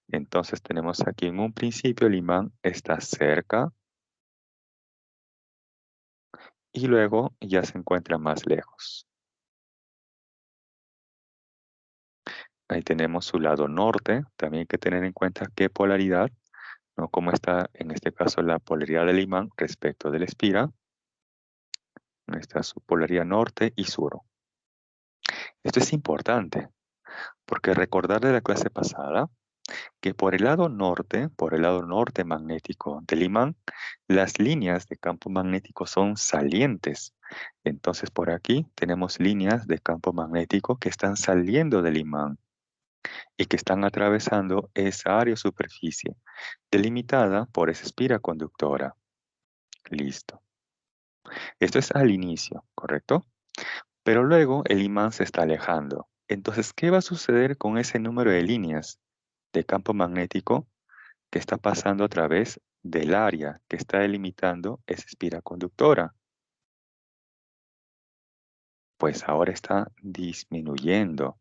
Speaker 1: Entonces tenemos aquí en un principio el imán está cerca y luego ya se encuentra más lejos. Ahí tenemos su lado norte. También hay que tener en cuenta qué polaridad, ¿no? Cómo está en este caso la polaridad del imán respecto de la espira. Ahí está su polaridad norte y sur. Esto es importante porque recordar de la clase pasada que por el lado norte magnético del imán, las líneas de campo magnético son salientes. Entonces por aquí tenemos líneas de campo magnético que están saliendo del imán y que están atravesando esa área o superficie, delimitada por esa espira conductora. Listo. Esto es al inicio, ¿correcto? Pero luego el imán se está alejando. Entonces, ¿qué va a suceder con ese número de líneas de campo magnético que está pasando a través del área que está delimitando esa espira conductora? Pues ahora está disminuyendo.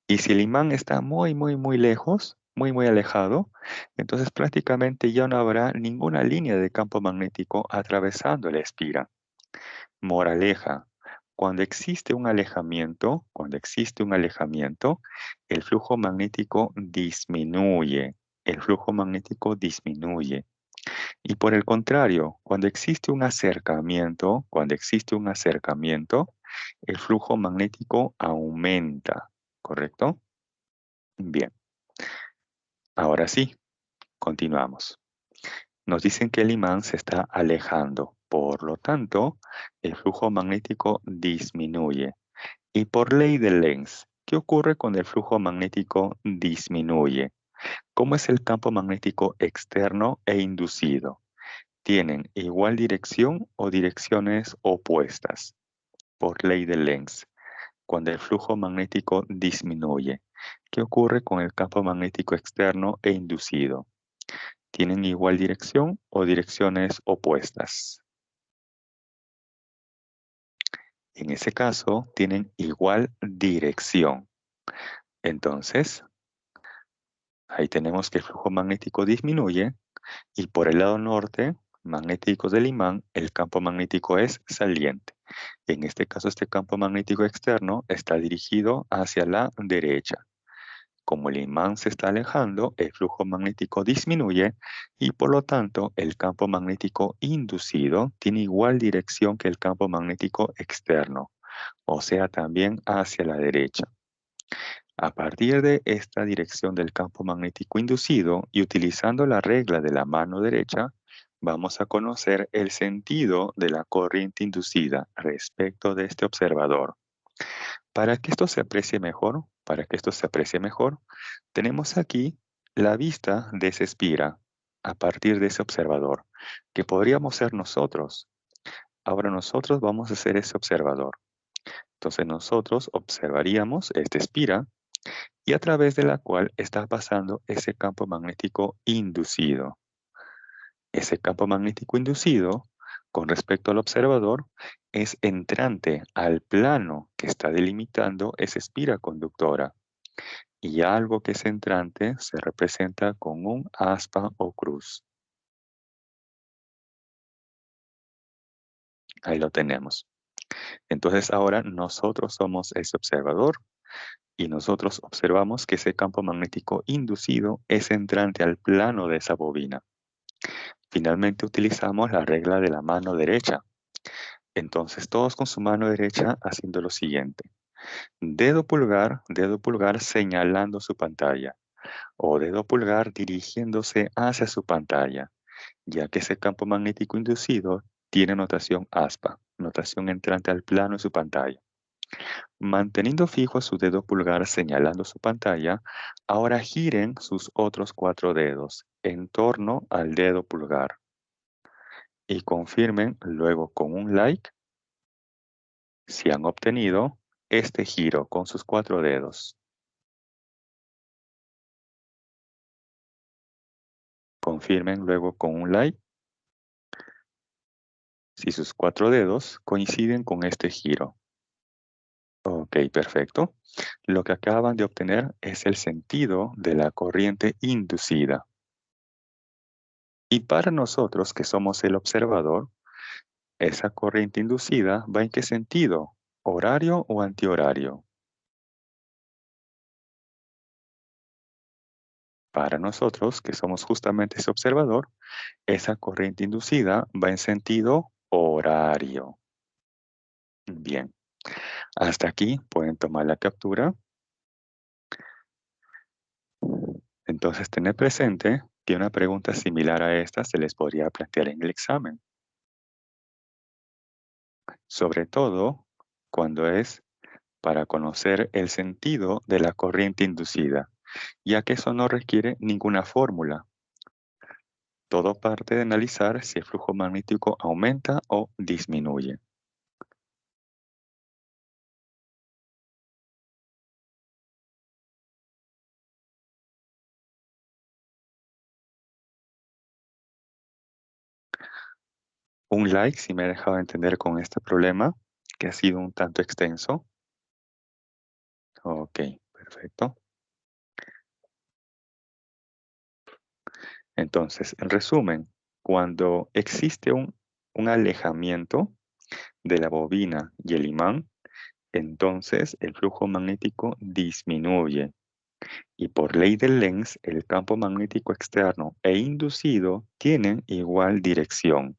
Speaker 1: Y si el imán está muy, muy, muy lejos, muy, muy alejado, entonces prácticamente ya no habrá ninguna línea de campo magnético atravesando la espira. Moraleja, cuando existe un alejamiento, el flujo magnético disminuye. El flujo magnético disminuye. Y por el contrario, cuando existe un acercamiento, el flujo magnético aumenta, ¿correcto? Bien, ahora sí, continuamos. Nos dicen que el imán se está alejando, por lo tanto, el flujo magnético disminuye. Y por ley de Lenz, ¿qué ocurre cuando el flujo magnético disminuye? ¿Cómo es el campo magnético externo e inducido? ¿Tienen igual dirección o direcciones opuestas? Por ley de Lenz, cuando el flujo magnético disminuye, ¿qué ocurre con el campo magnético externo e inducido? ¿Tienen igual dirección o direcciones opuestas? En ese caso, tienen igual dirección. Entonces, ahí tenemos que el flujo magnético disminuye y por el lado norte magnético del imán, el campo magnético es saliente. En este caso, este campo magnético externo está dirigido hacia la derecha. Como el imán se está alejando, el flujo magnético disminuye y por lo tanto el campo magnético inducido tiene igual dirección que el campo magnético externo, o sea, también hacia la derecha. A partir de esta dirección del campo magnético inducido y utilizando la regla de la mano derecha, vamos a conocer el sentido de la corriente inducida respecto de este observador. Para que esto se aprecie mejor, tenemos aquí la vista de esa espira a partir de ese observador, que podríamos ser nosotros. Ahora nosotros vamos a ser ese observador. Entonces nosotros observaríamos esta espira y a través de la cual está pasando ese campo magnético inducido. Ese campo magnético inducido, con respecto al observador, es entrante al plano que está delimitando esa espira conductora. Y algo que es entrante se representa con un aspa o cruz. Ahí lo tenemos. Entonces ahora nosotros somos ese observador y nosotros observamos que ese campo magnético inducido es entrante al plano de esa bobina. Finalmente utilizamos la regla de la mano derecha. Entonces todos con su mano derecha haciendo lo siguiente. Dedo pulgar señalando su pantalla o dedo pulgar dirigiéndose hacia su pantalla, ya que ese campo magnético inducido tiene notación aspa, notación entrante al plano de su pantalla. Manteniendo fijo su dedo pulgar señalando su pantalla, ahora giren sus otros 4 dedos en torno al dedo pulgar y confirmen luego con un like si han obtenido este giro con sus 4 dedos. Confirmen luego con un like si sus 4 dedos coinciden con este giro. Ok, perfecto. Lo que acaban de obtener es el sentido de la corriente inducida. Y para nosotros que somos el observador, esa corriente inducida va en qué sentido, horario o antihorario. Para nosotros que somos justamente ese observador, esa corriente inducida va en sentido horario. Bien, hasta aquí pueden tomar la captura. Entonces, tener presente que una pregunta similar a esta se les podría plantear en el examen. Sobre todo cuando es para conocer el sentido de la corriente inducida, ya que eso no requiere ninguna fórmula. Todo parte de analizar si el flujo magnético aumenta o disminuye. Un like si me ha dejado entender con este problema, que ha sido un tanto extenso. Ok, perfecto. Entonces, en resumen, cuando existe un alejamiento de la bobina y el imán, entonces el flujo magnético disminuye. Y por ley de Lenz, el campo magnético externo e inducido tienen igual dirección.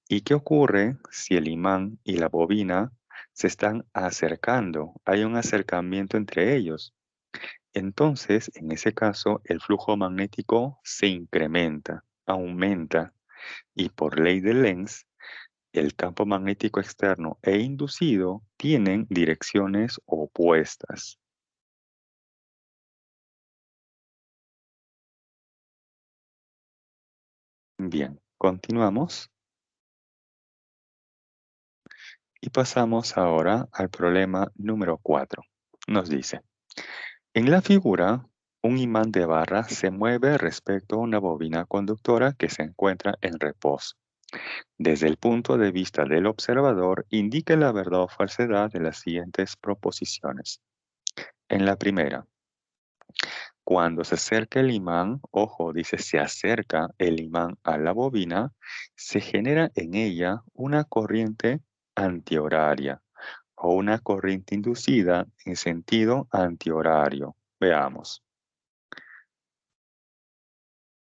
Speaker 1: ¿Y qué ocurre si el imán y la bobina se están acercando? Hay un acercamiento entre ellos. Entonces, en ese caso, el flujo magnético se incrementa, aumenta, y por ley de Lenz, el campo magnético externo e inducido tienen direcciones opuestas. Bien, continuamos y pasamos ahora al problema número 4. Nos dice, en la figura, un imán de barra se mueve respecto a una bobina conductora que se encuentra en reposo. Desde el punto de vista del observador, indique la verdad o falsedad de las siguientes proposiciones. En la primera, cuando se acerca el imán, ojo, dice se acerca el imán a la bobina, se genera en ella una corriente antihoraria o una corriente inducida en sentido antihorario. Veamos.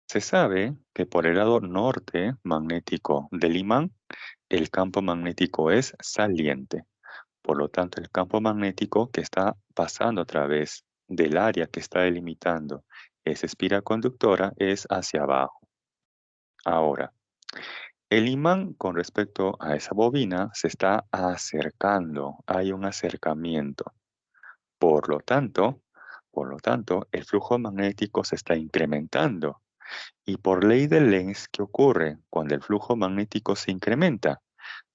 Speaker 1: Se sabe que por el lado norte magnético del imán, el campo magnético es saliente. Por lo tanto, el campo magnético que está pasando a través del área que está delimitando esa espira conductora es hacia abajo. Ahora, el imán con respecto a esa bobina se está acercando, hay un acercamiento. Por lo tanto, el flujo magnético se está incrementando. Y por ley de Lenz, ¿qué ocurre cuando el flujo magnético se incrementa?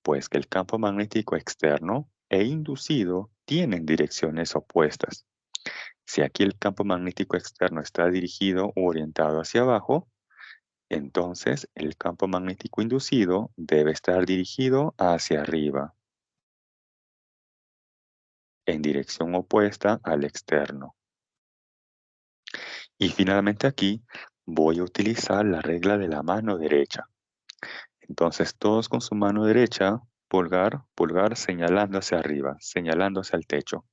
Speaker 1: Pues que el campo magnético externo e inducido tienen direcciones opuestas. Si aquí el campo magnético externo está dirigido o orientado hacia abajo, entonces el campo magnético inducido debe estar dirigido hacia arriba, en dirección opuesta al externo. Y finalmente aquí voy a utilizar la regla de la mano derecha. Entonces todos con su mano derecha, pulgar, pulgar señalando hacia arriba, señalando hacia el techo,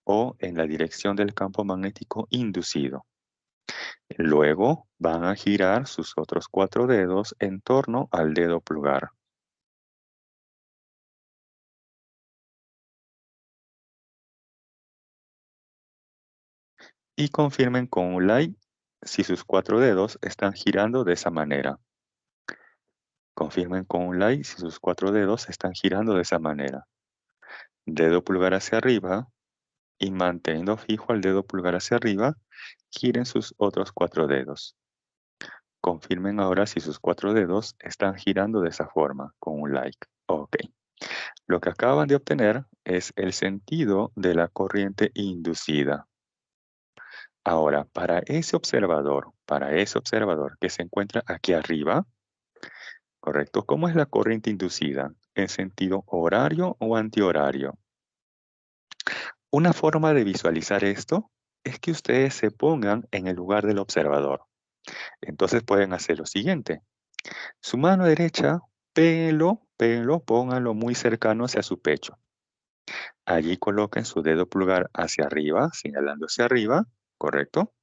Speaker 1: o en la dirección del campo magnético inducido. Luego van a girar sus otros 4 dedos en torno al dedo pulgar. Y confirmen con un like si sus 4 dedos están girando de esa manera. Confirmen con un like si sus 4 dedos están girando de esa manera. Dedo pulgar hacia arriba y manteniendo fijo el dedo pulgar hacia arriba, giren sus otros 4 dedos. Confirmen ahora si sus 4 dedos están girando de esa forma con un like. Ok. Lo que acaban de obtener es el sentido de la corriente inducida. Ahora, para ese observador que se encuentra aquí arriba, ¿correcto? ¿Cómo es la corriente inducida? ¿En sentido horario o antihorario? Una forma de visualizar esto es que ustedes se pongan en el lugar del observador. Entonces pueden hacer lo siguiente. Su mano derecha, péguenlo, pónganlo muy cercano hacia su pecho. Allí coloquen su dedo pulgar hacia arriba, señalando hacia arriba, ¿correcto?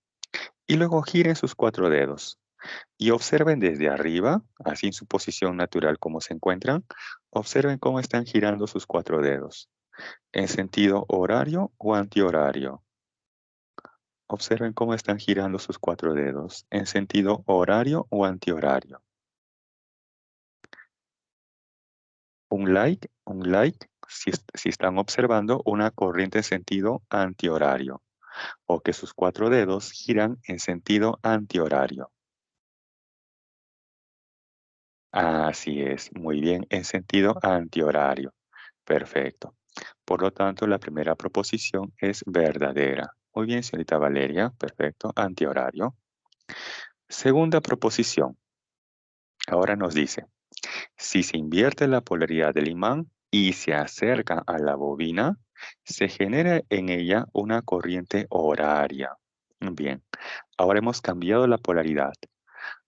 Speaker 1: Y luego giren sus 4 dedos. Y observen desde arriba, así en su posición natural como se encuentran, observen cómo están girando sus 4 dedos. ¿En sentido horario o antihorario? Observen cómo están girando sus 4 dedos. ¿En sentido horario o antihorario? Un like si están observando una corriente en sentido antihorario o que sus 4 dedos giran en sentido antihorario. Así es, muy bien, en sentido antihorario. Perfecto. Por lo tanto, la primera proposición es verdadera. Muy bien, señorita Valeria, perfecto, antihorario. Segunda proposición. Ahora nos dice, si se invierte la polaridad del imán y se acerca a la bobina, se genera en ella una corriente horaria. Bien, ahora hemos cambiado la polaridad.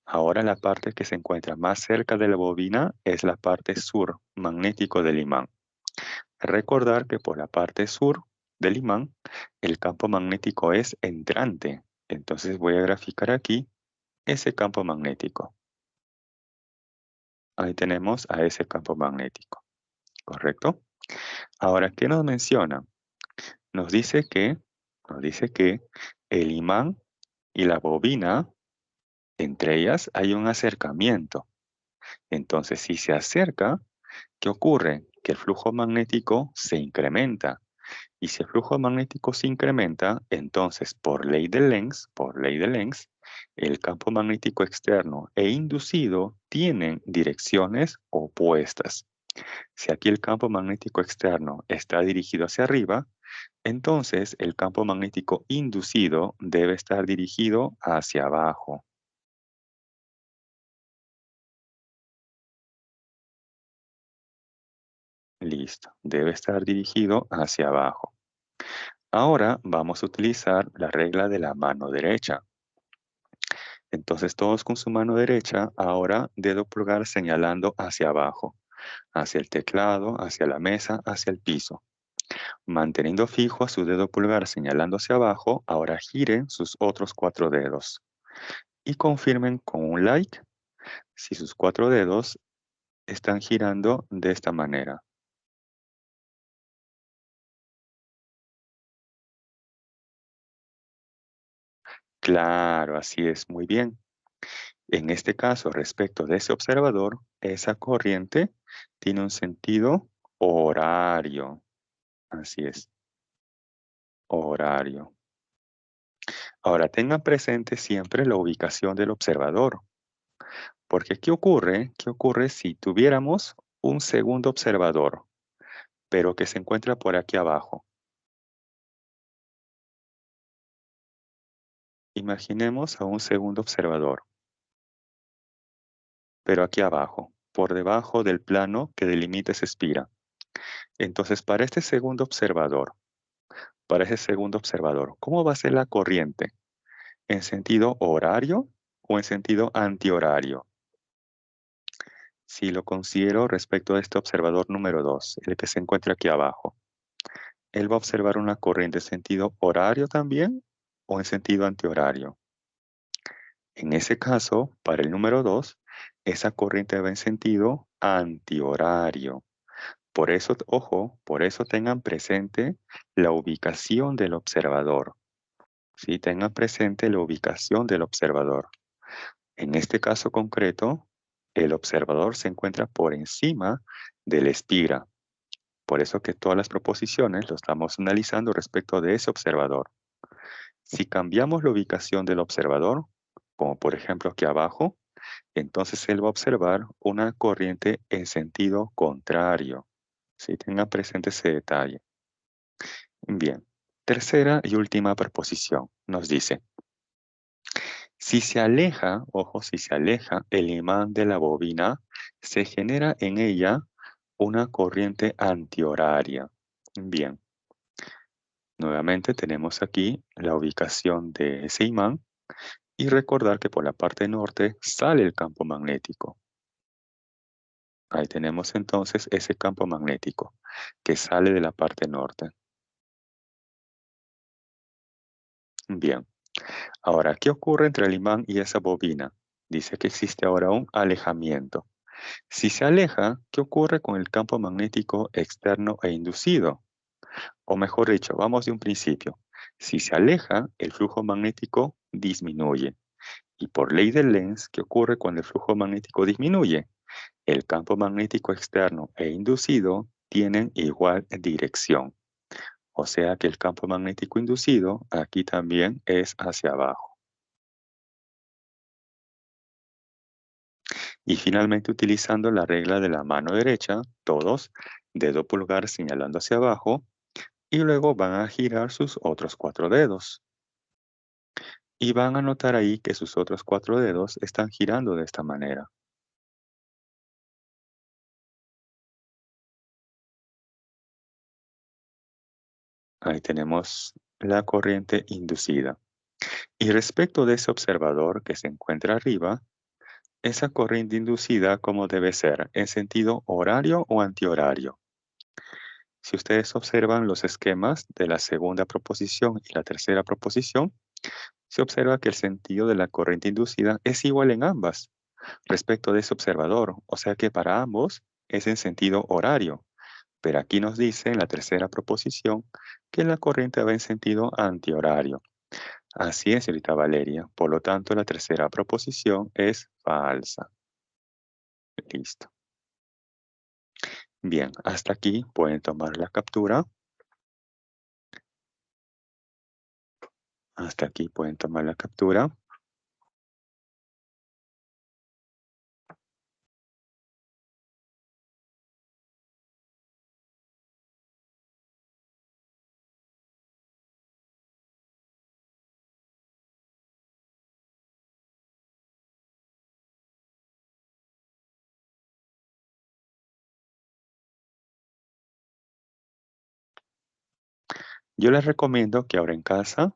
Speaker 1: Ahora la parte que se encuentra más cerca de la bobina es la parte sur, magnético del imán. Recordar que por la parte sur del imán, el campo magnético es entrante. Entonces voy a graficar aquí ese campo magnético. Ahí tenemos a ese campo magnético, ¿correcto? Ahora, ¿qué nos menciona? Nos dice que el imán y la bobina, entre ellas hay un acercamiento. Entonces, si se acerca, ¿qué ocurre? Que el flujo magnético se incrementa. Y si el flujo magnético se incrementa, entonces por ley de Lenz, el campo magnético externo e inducido tienen direcciones opuestas. Si aquí el campo magnético externo está dirigido hacia arriba, entonces el campo magnético inducido debe estar dirigido hacia abajo. Listo, debe estar dirigido hacia abajo. Ahora vamos a utilizar la regla de la mano derecha. Entonces todos con su mano derecha, ahora dedo pulgar señalando hacia abajo, hacia el teclado, hacia la mesa, hacia el piso. Manteniendo fijo a su dedo pulgar señalando hacia abajo, ahora giren sus otros 4 dedos. Y confirmen con un like si sus 4 dedos están girando de esta manera. Claro, así es, muy bien. En este caso, respecto de ese observador, esa corriente tiene un sentido horario. Así es, horario. Ahora, tengan presente siempre la ubicación del observador, porque ¿qué ocurre? ¿Qué ocurre si tuviéramos un segundo observador, pero que se encuentra por aquí abajo? Imaginemos a un segundo observador, pero aquí abajo, por debajo del plano que delimita esa espira. Entonces, para ese segundo observador, ¿cómo va a ser la corriente? ¿En sentido horario o en sentido antihorario? Si lo considero respecto a este observador número 2, el que se encuentra aquí abajo, ¿él va a observar una corriente en sentido horario también o en sentido antihorario? En ese caso, para el número 2, esa corriente va en sentido antihorario. Por eso, ojo, por eso tengan presente la ubicación del observador. Sí, tengan presente la ubicación del observador. En este caso concreto, el observador se encuentra por encima de la espira. Por eso que todas las proposiciones lo estamos analizando respecto de ese observador. Si cambiamos la ubicación del observador, como por ejemplo aquí abajo, entonces él va a observar una corriente en sentido contrario. Sí, tengan presente ese detalle. Bien, tercera y última proposición nos dice, si se aleja, ojo, si se aleja el imán de la bobina, se genera en ella una corriente antihoraria. Bien, nuevamente tenemos aquí la ubicación de ese imán y recordar que por la parte norte sale el campo magnético. Ahí tenemos entonces ese campo magnético que sale de la parte norte. Bien, ahora, ¿qué ocurre entre el imán y esa bobina? Dice que existe ahora un alejamiento. Si se aleja, ¿qué ocurre con el campo magnético externo e inducido? O mejor dicho, vamos de un principio. Si se aleja, el flujo magnético disminuye. Y por ley de Lenz, ¿qué ocurre cuando el flujo magnético disminuye? El campo magnético externo e inducido tienen igual dirección. O sea que el campo magnético inducido aquí también es hacia abajo. Y finalmente, utilizando la regla de la mano derecha, todos, dedo pulgar señalando hacia abajo, y luego van a girar sus otros 4 dedos. Y van a notar ahí que sus otros 4 dedos están girando de esta manera. Ahí tenemos la corriente inducida. Y respecto de ese observador que se encuentra arriba, esa corriente inducida, ¿cómo debe ser? ¿En sentido horario o antihorario? Si ustedes observan los esquemas de la segunda proposición y la tercera proposición, se observa que el sentido de la corriente inducida es igual en ambas respecto de ese observador, o sea que para ambos es en sentido horario. Pero aquí nos dice en la tercera proposición que la corriente va en sentido antihorario. Así es, señorita Valeria. Por lo tanto, la tercera proposición es falsa. Listo. Bien, hasta aquí pueden tomar la captura. Hasta aquí pueden tomar la captura. Yo les recomiendo que ahora en casa,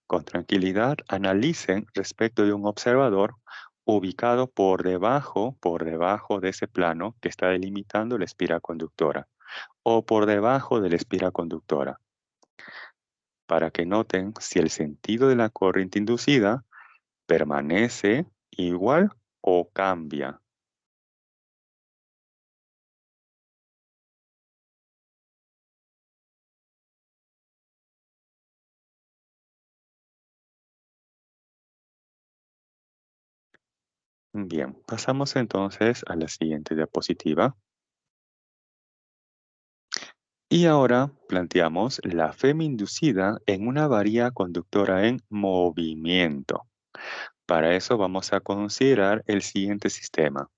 Speaker 1: con tranquilidad, analicen respecto de un observador ubicado por debajo de ese plano que está delimitando la espira conductora o por debajo de la espira conductora, para que noten si el sentido de la corriente inducida permanece igual o cambia. Bien, pasamos entonces a la siguiente diapositiva. Y ahora planteamos la inducida en una varilla conductora en movimiento. Para eso vamos a considerar el siguiente sistema.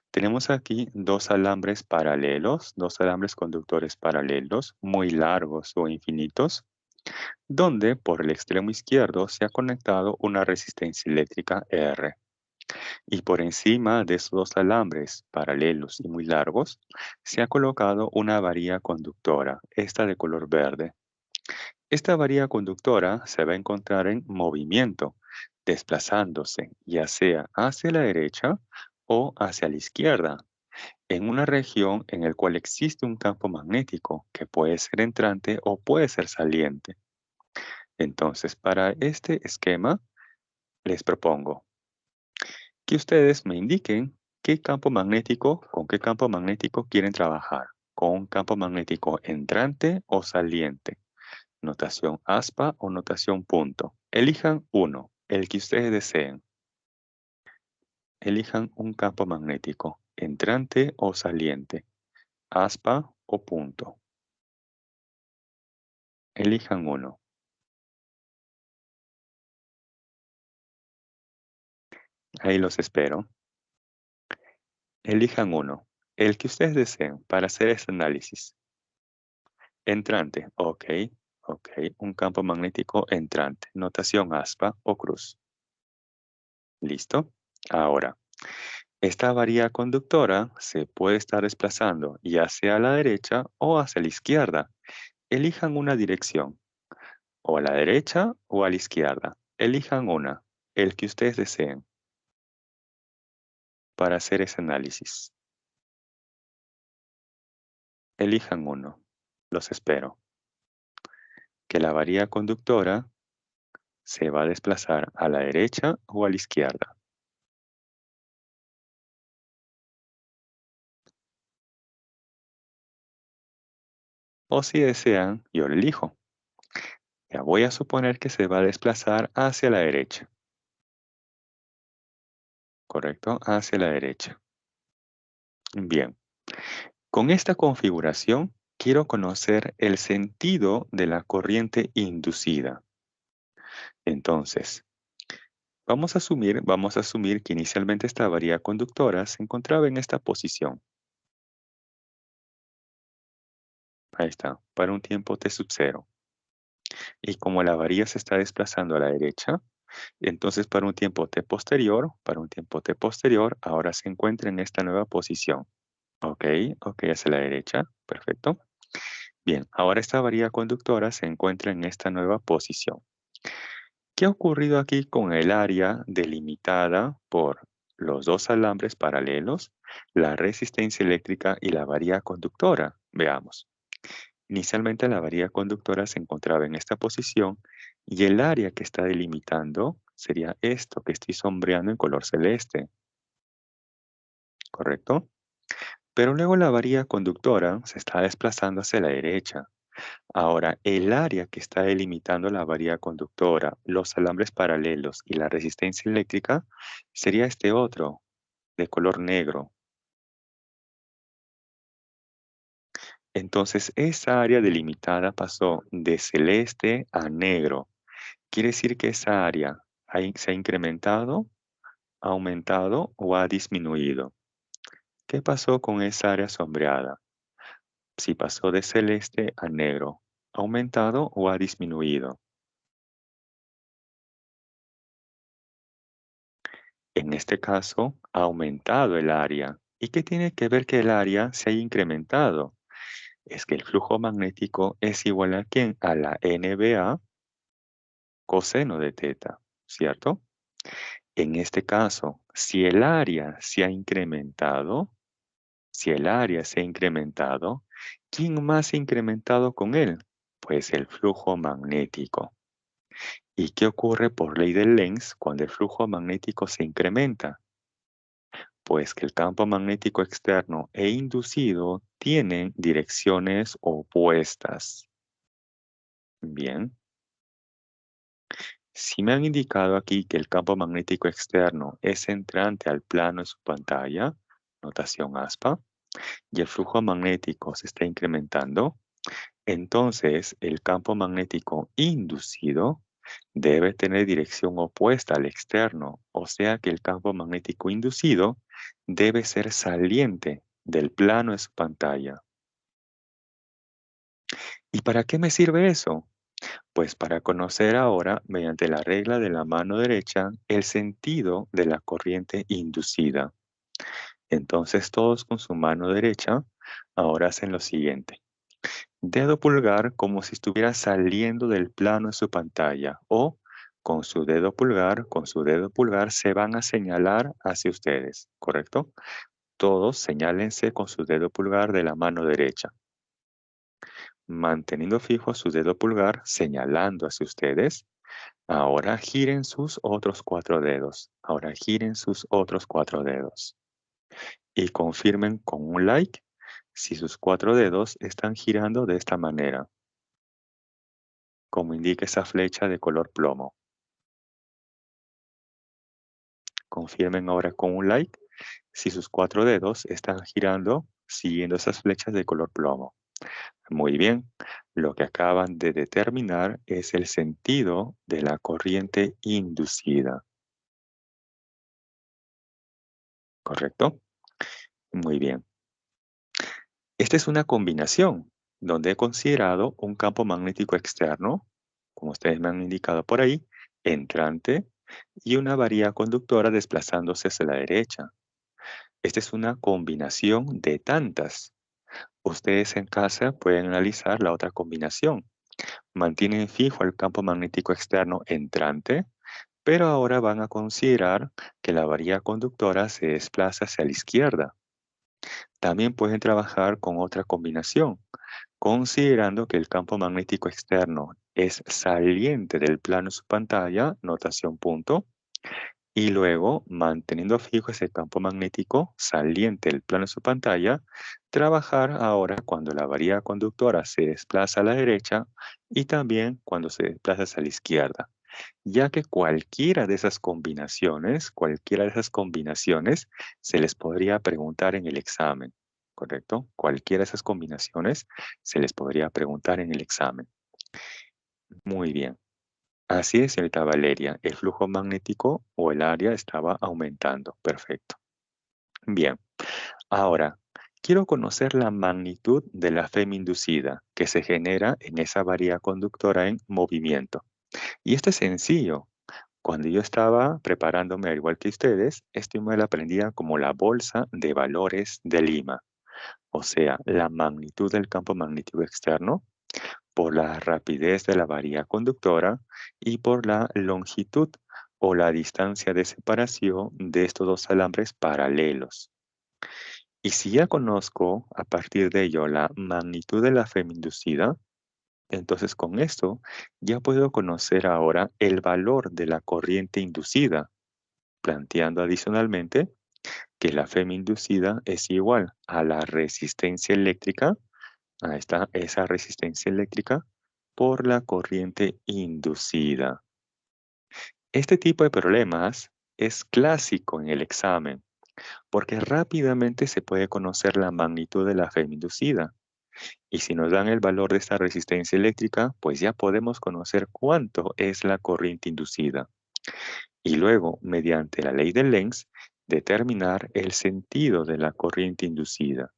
Speaker 1: Tenemos aquí dos alambres paralelos, dos alambres conductores paralelos, muy largos o infinitos. donde por el extremo izquierdo se ha conectado una resistencia eléctrica R. Y por encima de esos dos alambres paralelos y muy largos, se ha colocado una varilla conductora, esta de color verde. Esta varilla conductora se va a encontrar en movimiento, desplazándose ya sea hacia la derecha o hacia la izquierda, en una región en la cual existe un campo magnético que puede ser entrante o puede ser saliente. Entonces, para este esquema, les propongo que ustedes me indiquen con qué campo magnético quieren trabajar, con un campo magnético entrante o saliente, notación aspa o notación punto. Elijan uno, el que ustedes deseen. Elijan un campo magnético, entrante o saliente, aspa o punto. Elijan uno. Ahí los espero. Elijan uno, el que ustedes deseen para hacer este análisis. Entrante, ok, ok, un campo magnético entrante, notación aspa o cruz. ¿Listo? Ahora, esta varilla conductora se puede estar desplazando ya sea a la derecha o hacia la izquierda. Elijan una dirección, o a la derecha o a la izquierda. Elijan una, el que ustedes deseen, para hacer ese análisis. Elijan uno. Los espero. Que la varilla conductora se va a desplazar a la derecha o a la izquierda. O si desean, yo lo elijo. Ya voy a suponer que se va a desplazar hacia la derecha. ¿Correcto? Hacia la derecha. Bien. Con esta configuración, quiero conocer el sentido de la corriente inducida. Entonces, vamos a asumir que inicialmente esta varilla conductora se encontraba en esta posición. Ahí está, para un tiempo t sub 0. Y como la varilla se está desplazando a la derecha, entonces para un tiempo t posterior, ahora se encuentra en esta nueva posición. Ok, ok, hacia la derecha, perfecto. Bien, ahora esta varilla conductora se encuentra en esta nueva posición. ¿Qué ha ocurrido aquí con el área delimitada por los dos alambres paralelos, la resistencia eléctrica y la varilla conductora? Veamos. Inicialmente la varilla conductora se encontraba en esta posición y el área que está delimitando sería esto que estoy sombreando en color celeste, ¿correcto? Pero luego la varilla conductora se está desplazando hacia la derecha. Ahora, el área que está delimitando la varilla conductora, los alambres paralelos y la resistencia eléctrica sería este otro, de color negro. Entonces, esa área delimitada pasó de celeste a negro. Quiere decir que esa área se ha incrementado, ha aumentado o ha disminuido. ¿Qué pasó con esa área sombreada? Si pasó de celeste a negro, ¿ha aumentado o ha disminuido? En este caso, ha aumentado el área. ¿Y qué tiene que ver que el área se haya incrementado? Es que el flujo magnético es igual a ¿quién? A la NBA coseno de teta, ¿cierto? En este caso, si el área se ha incrementado, ¿quién más se ha incrementado con él? Pues el flujo magnético. ¿Y qué ocurre por ley de Lenz cuando el flujo magnético se incrementa? Pues que el campo magnético externo e inducido tienen direcciones opuestas. Bien, si me han indicado aquí que el campo magnético externo es entrante al plano de su pantalla, notación aspa, y el flujo magnético se está incrementando, entonces el campo magnético inducido debe tener dirección opuesta al externo, o sea que el campo magnético inducido debe ser saliente del plano de su pantalla. ¿Y para qué me sirve eso? Pues para conocer ahora, mediante la regla de la mano derecha, el sentido de la corriente inducida. Entonces todos con su mano derecha ahora hacen lo siguiente. Dedo pulgar como si estuviera saliendo del plano de su pantalla o con su dedo pulgar se van a señalar hacia ustedes, ¿correcto? Todos señálense con su dedo pulgar de la mano derecha. Manteniendo fijo su dedo pulgar señalando hacia ustedes, ahora giren sus otros 4 dedos. Ahora giren sus otros 4 dedos. Y confirmen con un like si sus 4 dedos están girando de esta manera, como indica esa flecha de color plomo. Confirmen ahora con un like si sus 4 dedos están girando siguiendo esas flechas de color plomo. Muy bien, lo que acaban de determinar es el sentido de la corriente inducida. ¿Correcto? Muy bien. Esta es una combinación donde he considerado un campo magnético externo, como ustedes me han indicado por ahí, entrante, y una varilla conductora desplazándose hacia la derecha. Esta es una combinación de tantas. Ustedes en casa pueden analizar la otra combinación. Mantienen fijo el campo magnético externo entrante, pero ahora van a considerar que la varilla conductora se desplaza hacia la izquierda. También pueden trabajar con otra combinación, considerando que el campo magnético externo es saliente del plano de su pantalla, notación punto, y luego, manteniendo fijo ese campo magnético saliente del plano de su pantalla, trabajar ahora cuando la varilla conductora se desplaza a la derecha y también cuando se desplaza hacia la izquierda, ya que cualquiera de esas combinaciones se les podría preguntar en el examen, ¿correcto? Cualquiera de esas combinaciones se les podría preguntar en el examen. Muy bien. Así es, señorita Valeria, el flujo magnético o el área estaba aumentando. Perfecto. Bien, ahora quiero conocer la magnitud de la FEM inducida que se genera en esa varilla conductora en movimiento. Y esto es sencillo. Cuando yo estaba preparándome, al igual que ustedes, esto me lo aprendía como la bolsa de valores de Lima, o sea, la magnitud del campo magnético externo por la rapidez de la varilla conductora y por la longitud o la distancia de separación de estos dos alambres paralelos. Y si ya conozco a partir de ello la magnitud de la FEM inducida, entonces con esto ya puedo conocer ahora el valor de la corriente inducida, planteando adicionalmente que la FEM inducida es igual a la resistencia eléctrica, esa resistencia eléctrica, por la corriente inducida. Este tipo de problemas es clásico en el examen, porque rápidamente se puede conocer la magnitud de la FEM inducida. Y si nos dan el valor de esta resistencia eléctrica, pues ya podemos conocer cuánto es la corriente inducida. Y luego, mediante la ley de Lenz, determinar el sentido de la corriente inducida,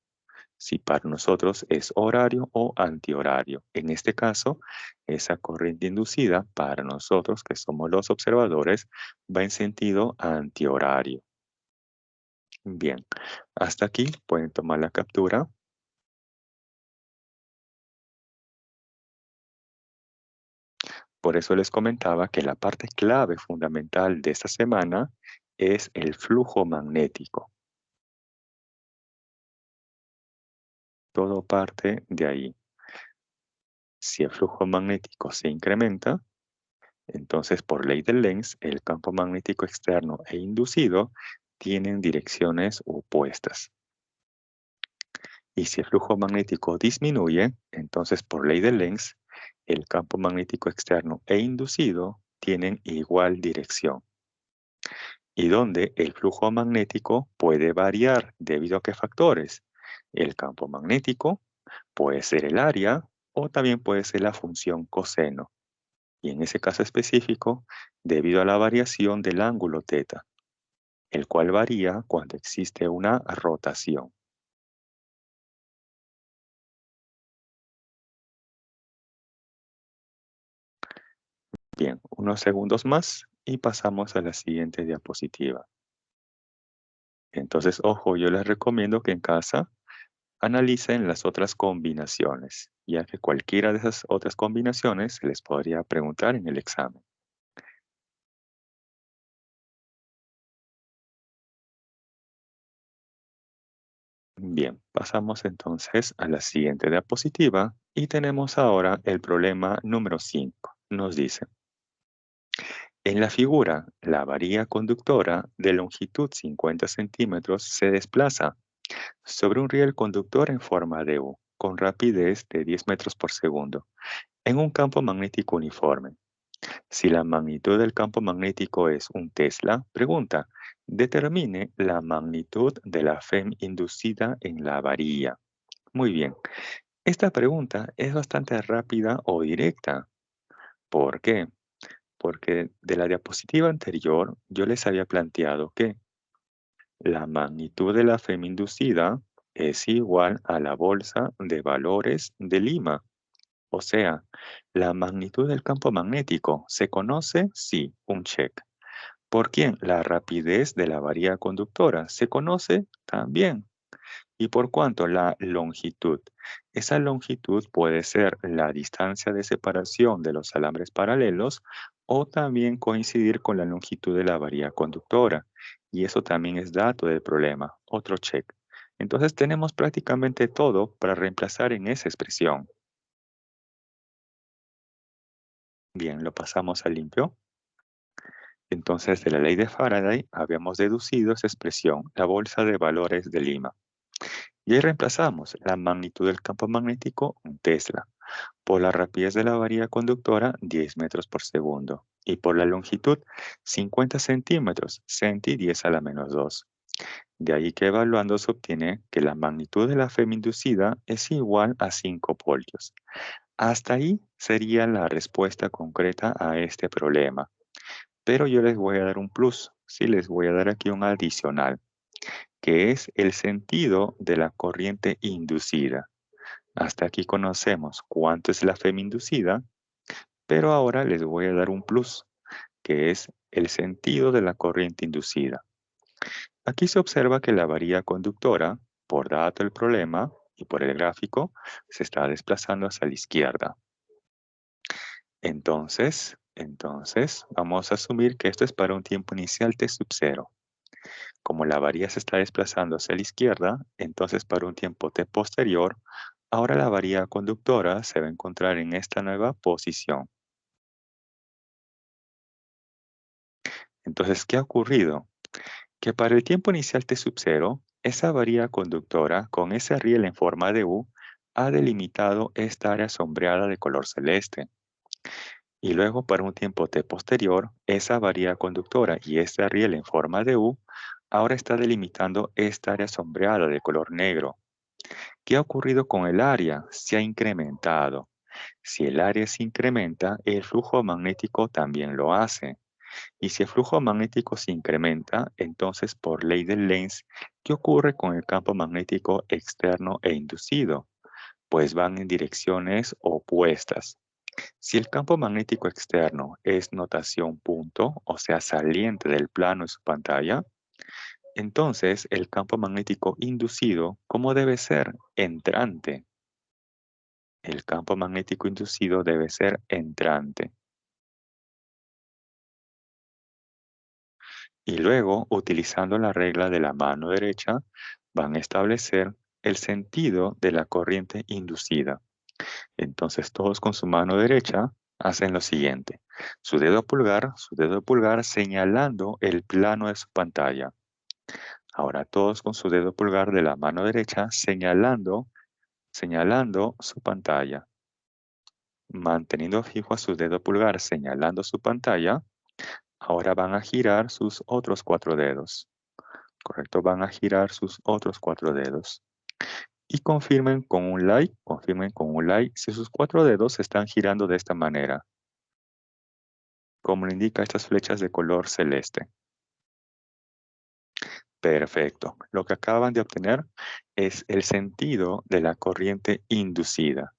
Speaker 1: si para nosotros es horario o antihorario. En este caso, esa corriente inducida para nosotros, que somos los observadores, va en sentido antihorario. Bien, hasta aquí pueden tomar la captura. Por eso les comentaba que la parte clave fundamental de esta semana es el flujo magnético. Todo parte de ahí. Si el flujo magnético se incrementa, entonces por ley de Lenz, el campo magnético externo e inducido tienen direcciones opuestas. Y si el flujo magnético disminuye, entonces por ley de Lenz, el campo magnético externo e inducido tienen igual dirección. Y donde el flujo magnético puede variar debido a qué factores. El campo magnético puede ser el área o también puede ser la función coseno. Y en ese caso específico, debido a la variación del ángulo θ, el cual varía cuando existe una rotación. Bien, unos segundos más y pasamos a la siguiente diapositiva. Entonces, ojo, yo les recomiendo que en casa analicen las otras combinaciones, ya que cualquiera de esas otras combinaciones se les podría preguntar en el examen. Bien, pasamos entonces a la siguiente diapositiva y tenemos ahora el problema número 5. Nos dice, en la figura, la varilla conductora de longitud 50 centímetros se desplaza sobre un riel conductor en forma de U, con rapidez de 10 metros por segundo, en un campo magnético uniforme. Si la magnitud del campo magnético es un Tesla, pregunta, determine la magnitud de la FEM inducida en la varilla. Muy bien, esta pregunta es bastante rápida o directa. ¿Por qué? Porque de la diapositiva anterior yo les había planteado que la magnitud de la FEM inducida es igual a la bolsa de valores de Lima. O sea, la magnitud del campo magnético se conoce, sí, un check. ¿Por quién? La rapidez de la varilla conductora se conoce también. ¿Y por cuánto? La longitud. Esa longitud puede ser la distancia de separación de los alambres paralelos o también coincidir con la longitud de la varilla conductora. Y eso también es dato del problema, otro check. Entonces tenemos prácticamente todo para reemplazar en esa expresión. Bien, lo pasamos a limpio. Entonces, de la ley de Faraday habíamos deducido esa expresión, la bolsa de valores de Lima. Y ahí reemplazamos la magnitud del campo magnético, un Tesla, por la rapidez de la varilla conductora, 10 metros por segundo, y por la longitud, 50 centímetros, centi 10 a la menos 2. De ahí que evaluando se obtiene que la magnitud de la FEM inducida es igual a 5 voltios. Hasta ahí sería la respuesta concreta a este problema. Pero yo les voy a dar un plus, sí les voy a dar aquí un adicional, que es el sentido de la corriente inducida. Hasta aquí conocemos cuánto es la FEM inducida, pero ahora les voy a dar un plus, que es el sentido de la corriente inducida. Aquí se observa que la varilla conductora, por dato del problema y por el gráfico, se está desplazando hacia la izquierda. Entonces, vamos a asumir que esto es para un tiempo inicial t sub 0. Como la varilla se está desplazando hacia la izquierda, entonces para un tiempo t posterior, ahora la varilla conductora se va a encontrar en esta nueva posición. Entonces, ¿qué ha ocurrido? Que para el tiempo inicial t sub 0, esa varilla conductora con ese riel en forma de U ha delimitado esta área sombreada de color celeste. Y luego para un tiempo t posterior, esa varilla conductora y este riel en forma de U ahora está delimitando esta área sombreada de color negro. ¿Qué ha ocurrido con el área? Se ha incrementado. Si el área se incrementa, el flujo magnético también lo hace. Y si el flujo magnético se incrementa, entonces por ley de Lenz, ¿qué ocurre con el campo magnético externo e inducido? Pues van en direcciones opuestas. Si el campo magnético externo es notación punto, o sea, saliente del plano de su pantalla, entonces el campo magnético inducido, ¿cómo debe ser? Entrante. El campo magnético inducido debe ser entrante. Y luego, utilizando la regla de la mano derecha, van a establecer el sentido de la corriente inducida. Entonces, todos con su mano derecha hacen lo siguiente. Su dedo pulgar señalando el plano de su pantalla. Ahora todos con su dedo pulgar de la mano derecha señalando su pantalla. Manteniendo fijo a su dedo pulgar señalando su pantalla, ahora van a girar sus otros 4 dedos. ¿Correcto? Van a girar sus otros 4 dedos. Y confirmen con un like si sus 4 dedos se están girando de esta manera, como lo indica estas flechas de color celeste. Perfecto. Lo que acaban de obtener es el sentido de la corriente inducida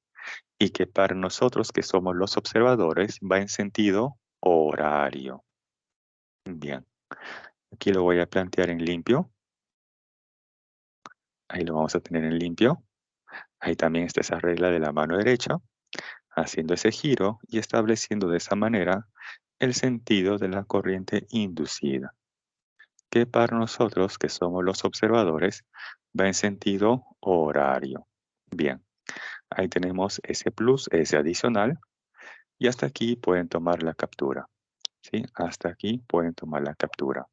Speaker 1: y que para nosotros que somos los observadores va en sentido horario. Bien, aquí lo voy a plantear en limpio. Ahí lo vamos a tener en limpio. Ahí también está esa regla de la mano derecha, haciendo ese giro y estableciendo de esa manera el sentido de la corriente inducida, que para nosotros, que somos los observadores, va en sentido horario. Bien, ahí tenemos ese plus, ese adicional, y hasta aquí pueden tomar la captura. ¿Sí? Hasta aquí pueden tomar la captura.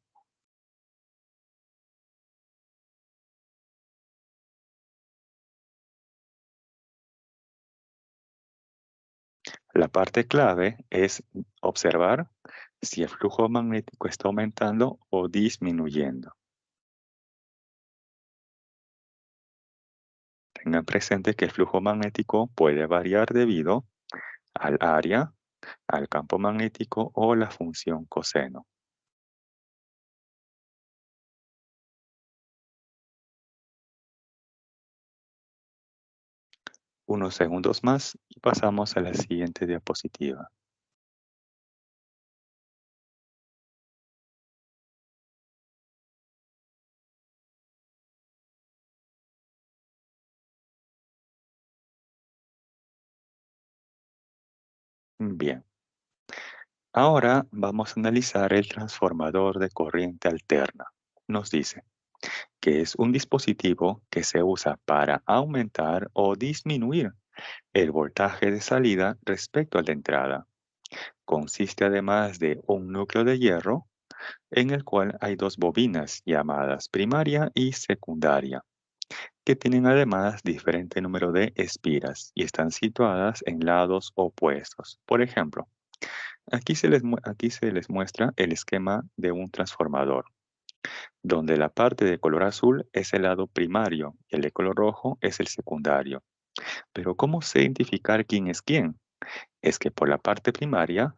Speaker 1: La parte clave es observar si el flujo magnético está aumentando o disminuyendo. Tengan presente que el flujo magnético puede variar debido al área, al campo magnético o la función coseno. Unos segundos más y pasamos a la siguiente diapositiva. Bien, ahora vamos a analizar el transformador de corriente alterna. Nos dice que es un dispositivo que se usa para aumentar o disminuir el voltaje de salida respecto al de entrada. Consiste además de un núcleo de hierro en el cual hay dos bobinas llamadas primaria y secundaria, que tienen además diferente número de espiras y están situadas en lados opuestos. Por ejemplo, aquí se les muestra el esquema de un transformador, donde la parte de color azul es el lado primario y el de color rojo es el secundario. Pero ¿cómo sé identificar quién es quién? Es que por la parte primaria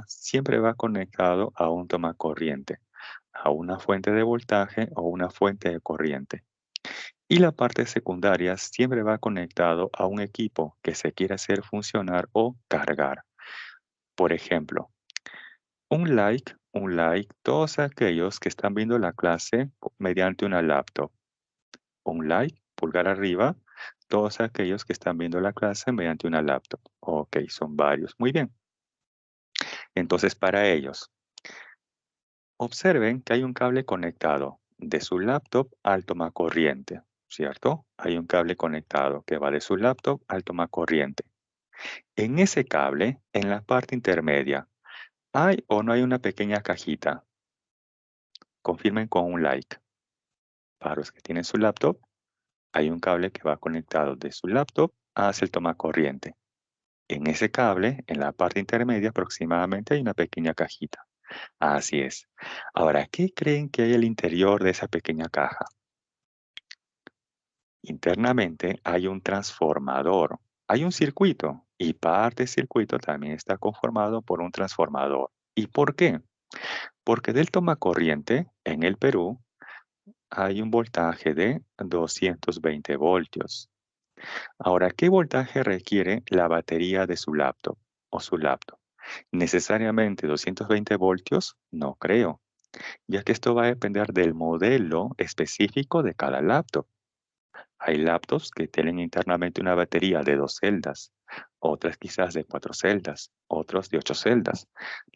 Speaker 1: siempre va conectado a un tomacorriente, a una fuente de voltaje o una fuente de corriente. Y la parte secundaria siempre va conectado a un equipo que se quiere hacer funcionar o cargar. Por ejemplo, todos aquellos que están viendo la clase mediante una laptop. Un like, pulgar arriba, todos aquellos que están viendo la clase mediante una laptop. Ok, son varios. Muy bien. Entonces, para ellos, observen que hay un cable conectado de su laptop al tomacorriente, ¿cierto? Hay un cable conectado que va de su laptop al tomacorriente. En ese cable, en la parte intermedia, ¿hay o no hay una pequeña cajita? Confirmen con un like. Para los que tienen su laptop, hay un cable que va conectado de su laptop hacia el tomacorriente. En ese cable, en la parte intermedia aproximadamente hay una pequeña cajita. Así es. Ahora, ¿qué creen que hay al interior de esa pequeña caja? Internamente hay un transformador, hay un circuito y parte del circuito también está conformado por un transformador. ¿Y por qué? Porque del tomacorriente en el Perú hay un voltaje de 220 voltios. Ahora, ¿qué voltaje requiere la batería de su laptop o su laptop? ¿Necesariamente 220 voltios? No creo, ya que esto va a depender del modelo específico de cada laptop. Hay laptops que tienen internamente una batería de 2 celdas, otras quizás de 4 celdas, otros de 8 celdas,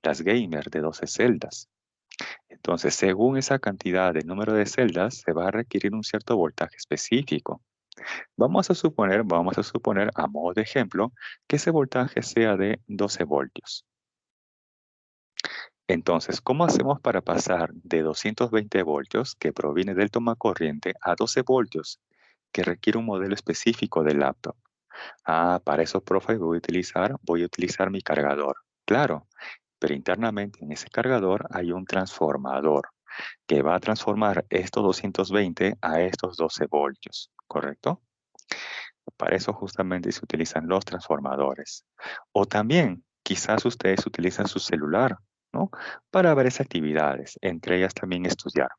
Speaker 1: las gamer de 12 celdas. Entonces, según esa cantidad de número de celdas, se va a requerir un cierto voltaje específico. Vamos a suponer a modo de ejemplo que ese voltaje sea de 12 voltios. Entonces, ¿cómo hacemos para pasar de 220 voltios que proviene del tomacorriente a 12 voltios que requiere un modelo específico de laptop? Ah, para eso, profe, voy a utilizar mi cargador. Claro, pero internamente en ese cargador hay un transformador que va a transformar estos 220 a estos 12 voltios, ¿correcto? Para eso justamente se utilizan los transformadores. O también, quizás ustedes utilizan su celular, ¿no? Para varias actividades, entre ellas también estudiar.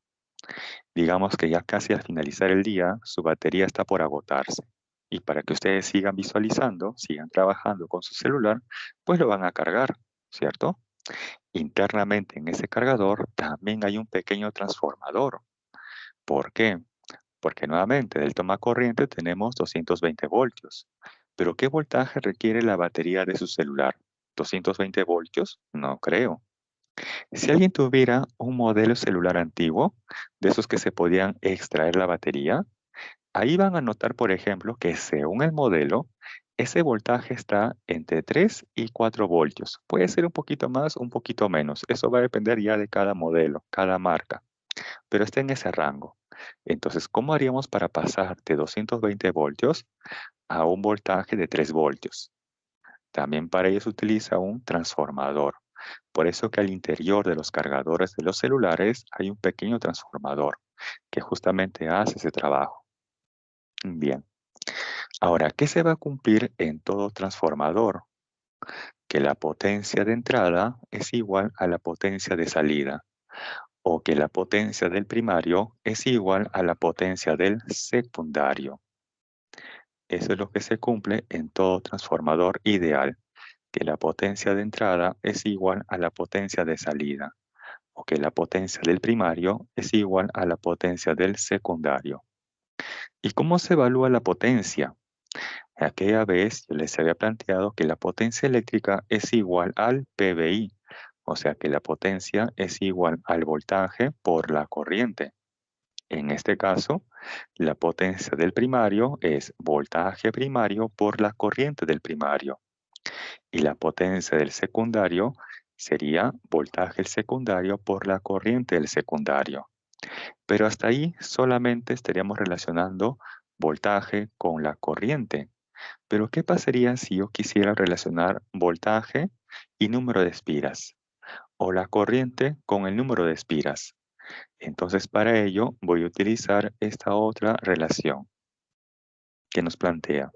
Speaker 1: Digamos que ya casi al finalizar el día, su batería está por agotarse. Y para que ustedes sigan visualizando, sigan trabajando con su celular, pues lo van a cargar. ¿cierto? Internamente en ese cargador también hay un pequeño transformador. ¿Por qué? Porque nuevamente del toma corriente tenemos 220 voltios. ¿Pero qué voltaje requiere la batería de su celular? ¿220 voltios? No creo. Si alguien tuviera un modelo celular antiguo, de esos que se podían extraer la batería, ahí van a notar, por ejemplo, que según el modelo, ese voltaje está entre 3 y 4 voltios. Puede ser un poquito más, un poquito menos. Eso va a depender ya de cada modelo, cada marca, pero está en ese rango. Entonces, ¿cómo haríamos para pasar de 220 voltios a un voltaje de 3 voltios? También para ello se utiliza un transformador. Por eso que al interior de los cargadores de los celulares hay un pequeño transformador que justamente hace ese trabajo. Bien. Ahora, ¿qué se va a cumplir en todo transformador? Que la potencia de entrada es igual a la potencia de salida, o que la potencia del primario es igual a la potencia del secundario. Eso es lo que se cumple en todo transformador ideal, que la potencia de entrada es igual a la potencia de salida, o que la potencia del primario es igual a la potencia del secundario. ¿Y cómo se evalúa la potencia? Aquella vez yo les había planteado que la potencia eléctrica es igual al PVI, o sea que la potencia es igual al voltaje por la corriente. En este caso, la potencia del primario es voltaje primario por la corriente del primario y la potencia del secundario sería voltaje secundario por la corriente del secundario. Pero hasta ahí solamente estaríamos relacionando voltaje con la corriente. Pero ¿qué pasaría si yo quisiera relacionar voltaje y número de espiras? O la corriente con el número de espiras. Entonces para ello voy a utilizar esta otra relación que nos plantea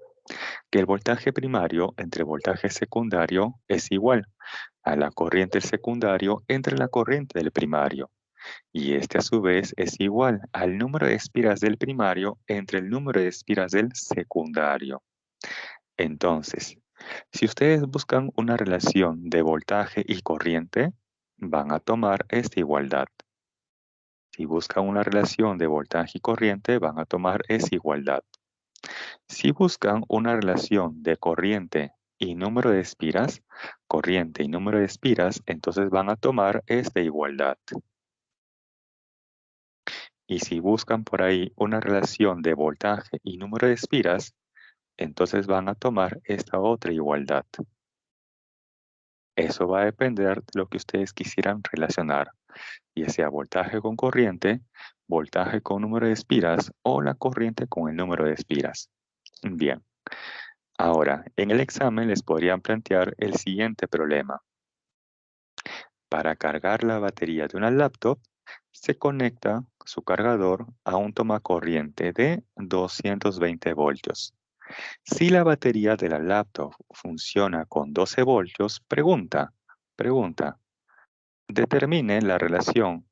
Speaker 1: que el voltaje primario entre voltaje secundario es igual a la corriente del secundario entre la corriente del primario. Y este a su vez es igual al número de espiras del primario entre el número de espiras del secundario. Entonces, si ustedes buscan una relación de voltaje y corriente, van a tomar esta igualdad. Si buscan una relación de voltaje y corriente, van a tomar esa igualdad. Si buscan una relación de corriente y número de espiras, corriente y número de espiras, entonces van a tomar esta igualdad. Y si buscan por ahí una relación de voltaje y número de espiras, entonces van a tomar esta otra igualdad. Eso va a depender de lo que ustedes quisieran relacionar, ya sea voltaje con corriente, voltaje con número de espiras o la corriente con el número de espiras. Bien, ahora en el examen les podrían plantear el siguiente problema. Para cargar la batería de una laptop, se conecta su cargador a un tomacorriente de 220 voltios. Si la batería de la laptop funciona con 12 voltios, pregunta, determine la relación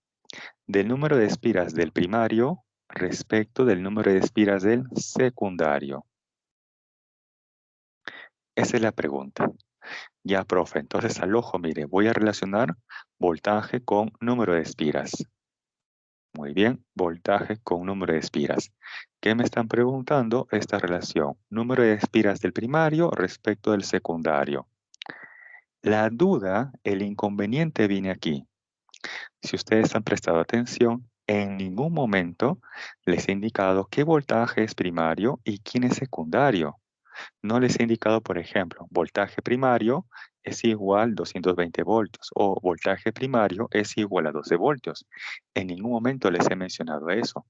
Speaker 1: del número de espiras del primario respecto del número de espiras del secundario. Esa es la pregunta. Ya, profe, entonces al ojo, mire, voy a relacionar voltaje con número de espiras. Muy bien, voltaje con número de espiras. ¿Qué me están preguntando? Esta relación, número de espiras del primario respecto del secundario. La duda, el inconveniente viene aquí. Si ustedes han prestado atención, en ningún momento les he indicado qué voltaje es primario y quién es secundario. No les he indicado, por ejemplo, voltaje primario es igual a 220 voltios o voltaje primario es igual a 12 voltios. En ningún momento les he mencionado eso.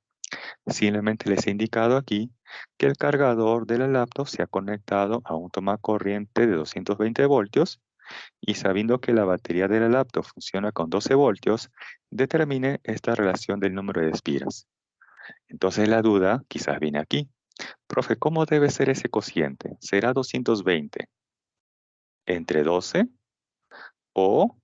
Speaker 1: Simplemente les he indicado aquí que el cargador de la laptop se ha conectado a un tomacorriente de 220 voltios y sabiendo que la batería de la laptop funciona con 12 voltios, determine esta relación del número de espiras. Entonces la duda quizás viene aquí. Profe, ¿cómo debe ser ese cociente? ¿Será 220 entre 12 o,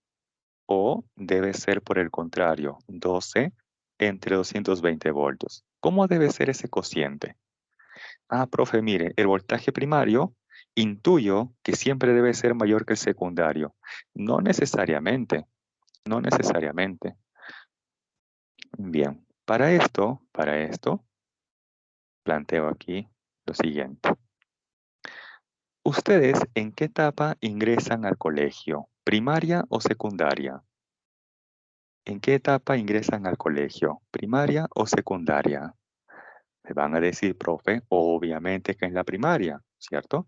Speaker 1: o debe ser por el contrario, 12 entre 220 voltios? ¿Cómo debe ser ese cociente? Ah, profe, mire, el voltaje primario intuyo que siempre debe ser mayor que el secundario. No necesariamente, no necesariamente. Bien, para esto, planteo aquí lo siguiente. ¿Ustedes en qué etapa ingresan al colegio? ¿Primaria o secundaria? ¿En qué etapa ingresan al colegio? ¿Primaria o secundaria? Me van a decir, profe, obviamente que en la primaria, ¿cierto?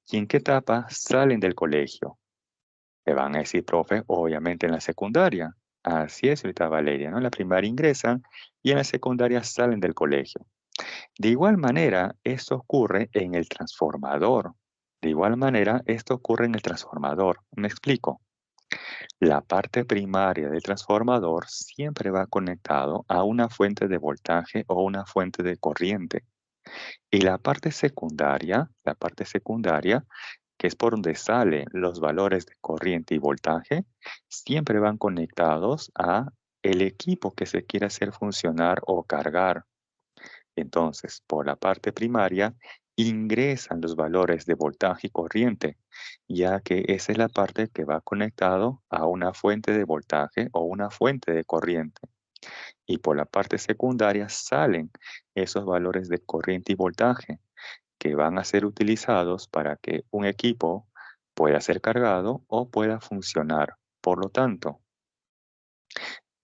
Speaker 1: ¿Y en qué etapa salen del colegio? Me van a decir, profe, obviamente en la secundaria. Así es, ahorita Valeria, ¿no? En la primaria ingresan y en la secundaria salen del colegio. De igual manera, esto ocurre en el transformador. De igual manera, esto ocurre en el transformador. ¿Me explico? La parte primaria del transformador siempre va conectado a una fuente de voltaje o una fuente de corriente. Y la parte secundaria, que es por donde salen los valores de corriente y voltaje, siempre van conectados a el equipo que se quiere hacer funcionar o cargar. Entonces, por la parte primaria, ingresan los valores de voltaje y corriente, ya que esa es la parte que va conectado a una fuente de voltaje o una fuente de corriente. Y por la parte secundaria salen esos valores de corriente y voltaje que van a ser utilizados para que un equipo pueda ser cargado o pueda funcionar. Por lo tanto,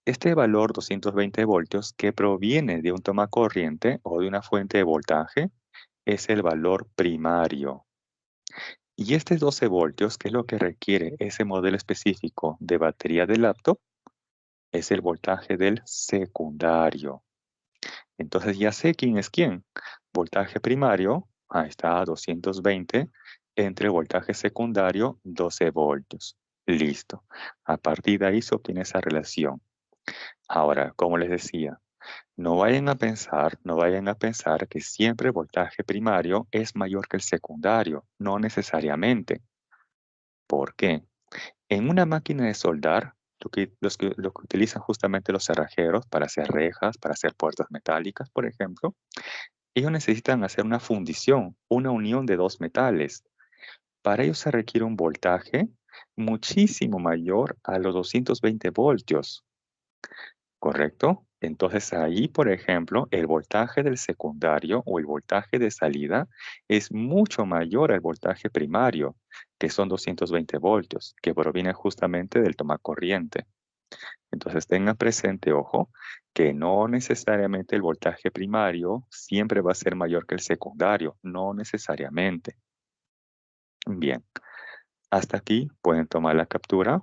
Speaker 1: este valor 220 voltios que proviene de un tomacorriente o de una fuente de voltaje es el valor primario. Y este 12 voltios, que es lo que requiere ese modelo específico de batería de laptop, es el voltaje del secundario. Entonces ya sé quién es quién. Voltaje primario, ahí está 220, entre voltaje secundario 12 voltios. Listo. A partir de ahí se obtiene esa relación. Ahora, como les decía, no vayan a pensar que siempre el voltaje primario es mayor que el secundario. No necesariamente. ¿Por qué? En una máquina de soldar, lo que utilizan justamente los cerrajeros para hacer rejas, para hacer puertas metálicas, por ejemplo, ellos necesitan hacer una fundición, una unión de dos metales. Para ello se requiere un voltaje muchísimo mayor a los 220 voltios, ¿correcto? Entonces ahí, por ejemplo, el voltaje del secundario o el voltaje de salida es mucho mayor al voltaje primario, que son 220 voltios, que proviene justamente del tomacorriente. Entonces tengan presente, ojo, que no necesariamente el voltaje primario siempre va a ser mayor que el secundario, no necesariamente. Bien, hasta aquí pueden tomar la captura.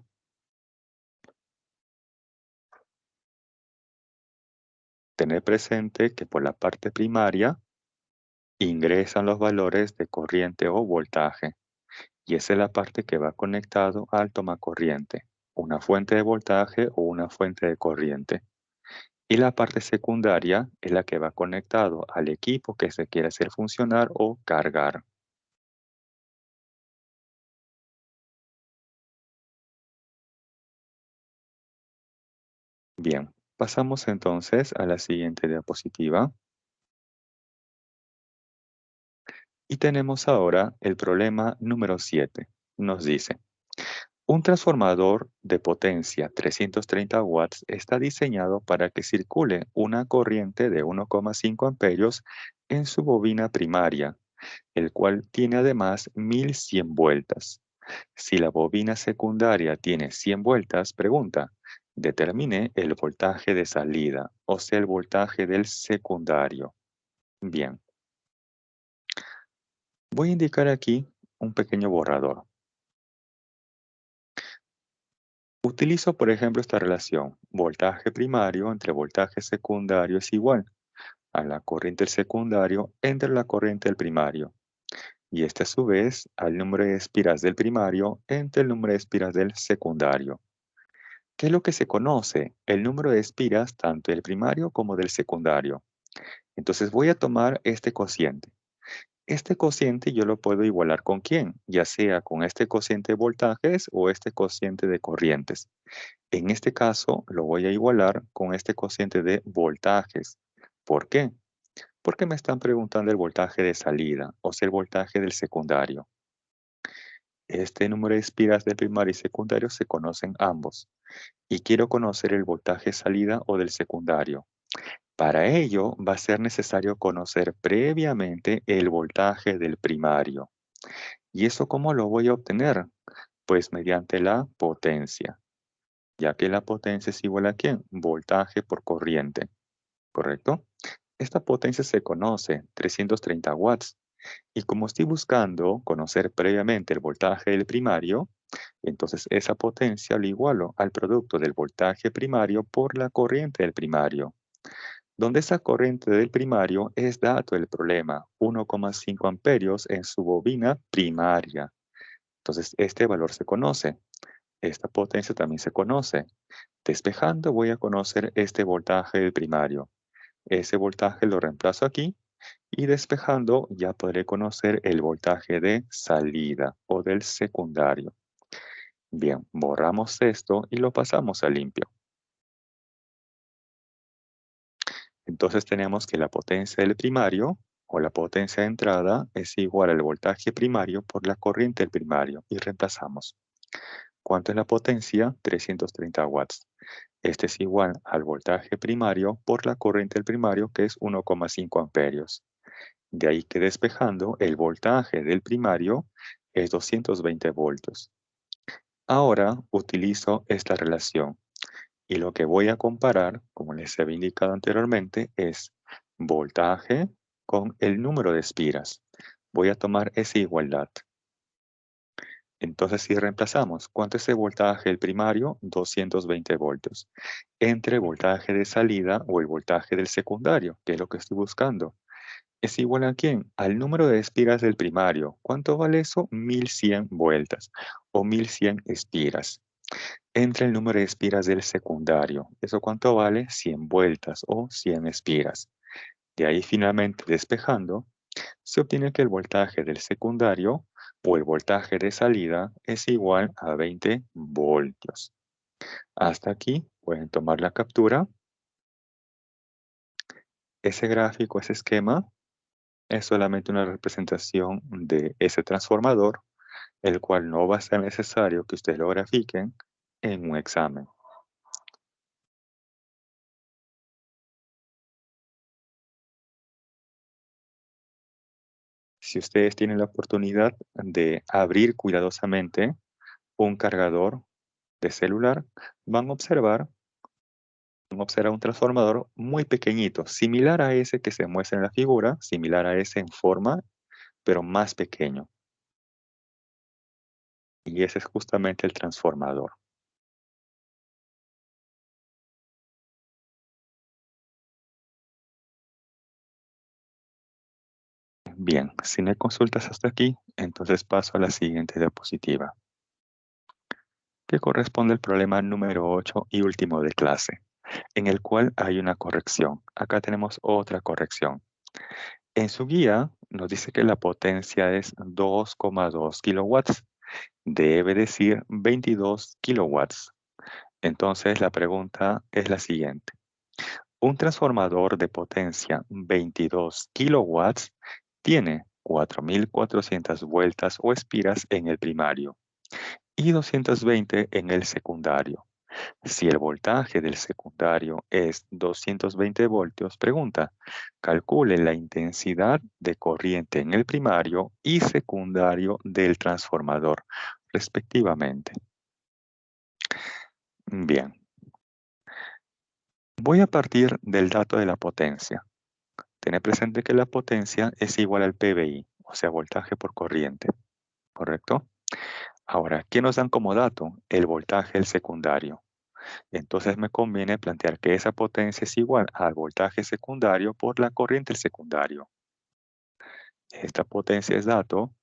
Speaker 1: Tener presente que por la parte primaria ingresan los valores de corriente o voltaje y esa es la parte que va conectado al tomacorriente, una fuente de voltaje o una fuente de corriente. Y la parte secundaria es la que va conectado al equipo que se quiere hacer funcionar o cargar. Bien, pasamos entonces a la siguiente diapositiva y tenemos ahora el problema número 7. Nos dice, un transformador de potencia 330 watts está diseñado para que circule una corriente de 1,5 amperios en su bobina primaria, el cual tiene además 1100 vueltas. Si la bobina secundaria tiene 100 vueltas, pregunta, determine el voltaje de salida, o sea, el voltaje del secundario. Bien, voy a indicar aquí un pequeño borrador. Utilizo, por ejemplo, esta relación. Voltaje primario entre voltaje secundario es igual a la corriente del secundario entre la corriente del primario. Y este a su vez al número de espiras del primario entre el número de espiras del secundario. ¿Qué es lo que se conoce? El número de espiras tanto del primario como del secundario. Entonces voy a tomar este cociente. Este cociente yo lo puedo igualar con quién, ya sea con este cociente de voltajes o este cociente de corrientes. En este caso lo voy a igualar con este cociente de voltajes. ¿Por qué? Porque me están preguntando el voltaje de salida, o sea, el voltaje del secundario. Este número de espiras del primario y secundario se conocen ambos. Y quiero conocer el voltaje salida o del secundario. Para ello va a ser necesario conocer previamente el voltaje del primario. ¿Y eso cómo lo voy a obtener? Pues mediante la potencia, ya que la potencia es igual a ¿quién? Voltaje por corriente, ¿correcto? Esta potencia se conoce, 330 watts. Y como estoy buscando conocer previamente el voltaje del primario, entonces esa potencia lo igualo al producto del voltaje primario por la corriente del primario, donde esa corriente del primario es dato del problema, 1,5 amperios en su bobina primaria. Entonces este valor se conoce. Esta potencia también se conoce. Despejando voy a conocer este voltaje del primario. Ese voltaje lo reemplazo aquí y despejando ya podré conocer el voltaje de salida o del secundario. Bien, borramos esto y lo pasamos a limpio. Entonces tenemos que la potencia del primario o la potencia de entrada es igual al voltaje primario por la corriente del primario y reemplazamos. ¿Cuánto es la potencia? 330 watts. Este es igual al voltaje primario por la corriente del primario, que es 1,5 amperios. De ahí que despejando, el voltaje del primario es 220 voltios. Ahora utilizo esta relación y lo que voy a comparar, como les había indicado anteriormente, es voltaje con el número de espiras. Voy a tomar esa igualdad. Entonces, si reemplazamos, ¿cuánto es el voltaje del primario? 220 voltios. Entre el voltaje de salida o el voltaje del secundario, que es lo que estoy buscando. ¿Es igual a quién? Al número de espiras del primario. ¿Cuánto vale eso? 1100 vueltas o 1100 espiras. Entre el número de espiras del secundario. ¿Eso cuánto vale? 100 vueltas o 100 espiras. De ahí finalmente despejando, se obtiene que el voltaje del secundario o el voltaje de salida es igual a 20 voltios. Hasta aquí pueden tomar la captura. Ese gráfico, ese esquema, es solamente una representación de ese transformador, el cual no va a ser necesario que ustedes lo grafiquen en un examen. Si ustedes tienen la oportunidad de abrir cuidadosamente un cargador de celular, van a observar un transformador muy pequeñito, similar a ese que se muestra en la figura, similar a ese en forma, pero más pequeño. Y ese es justamente el transformador. Bien, si me consultas hasta aquí, entonces paso a la siguiente diapositiva, que corresponde al problema número 8 y último de clase, en el cual hay una corrección. Acá tenemos otra corrección. En su guía nos dice que la potencia es 2,2 kilowatts. Debe decir 22 kilowatts. Entonces la pregunta es la siguiente. Un transformador de potencia 22 kilowatts tiene 4.400 vueltas o espiras en el primario y 220 en el secundario. Si el voltaje del secundario es 220 voltios, pregunta, calcule la intensidad de corriente en el primario y secundario del transformador, respectivamente. Bien, voy a partir del dato de la potencia. Tener presente que la potencia es igual al PVI, o sea, voltaje por corriente, ¿correcto? Ahora, ¿qué nos dan como dato? El voltaje del secundario. Entonces me conviene plantear que esa potencia es igual al voltaje secundario por la corriente del secundario. Esta potencia es dato,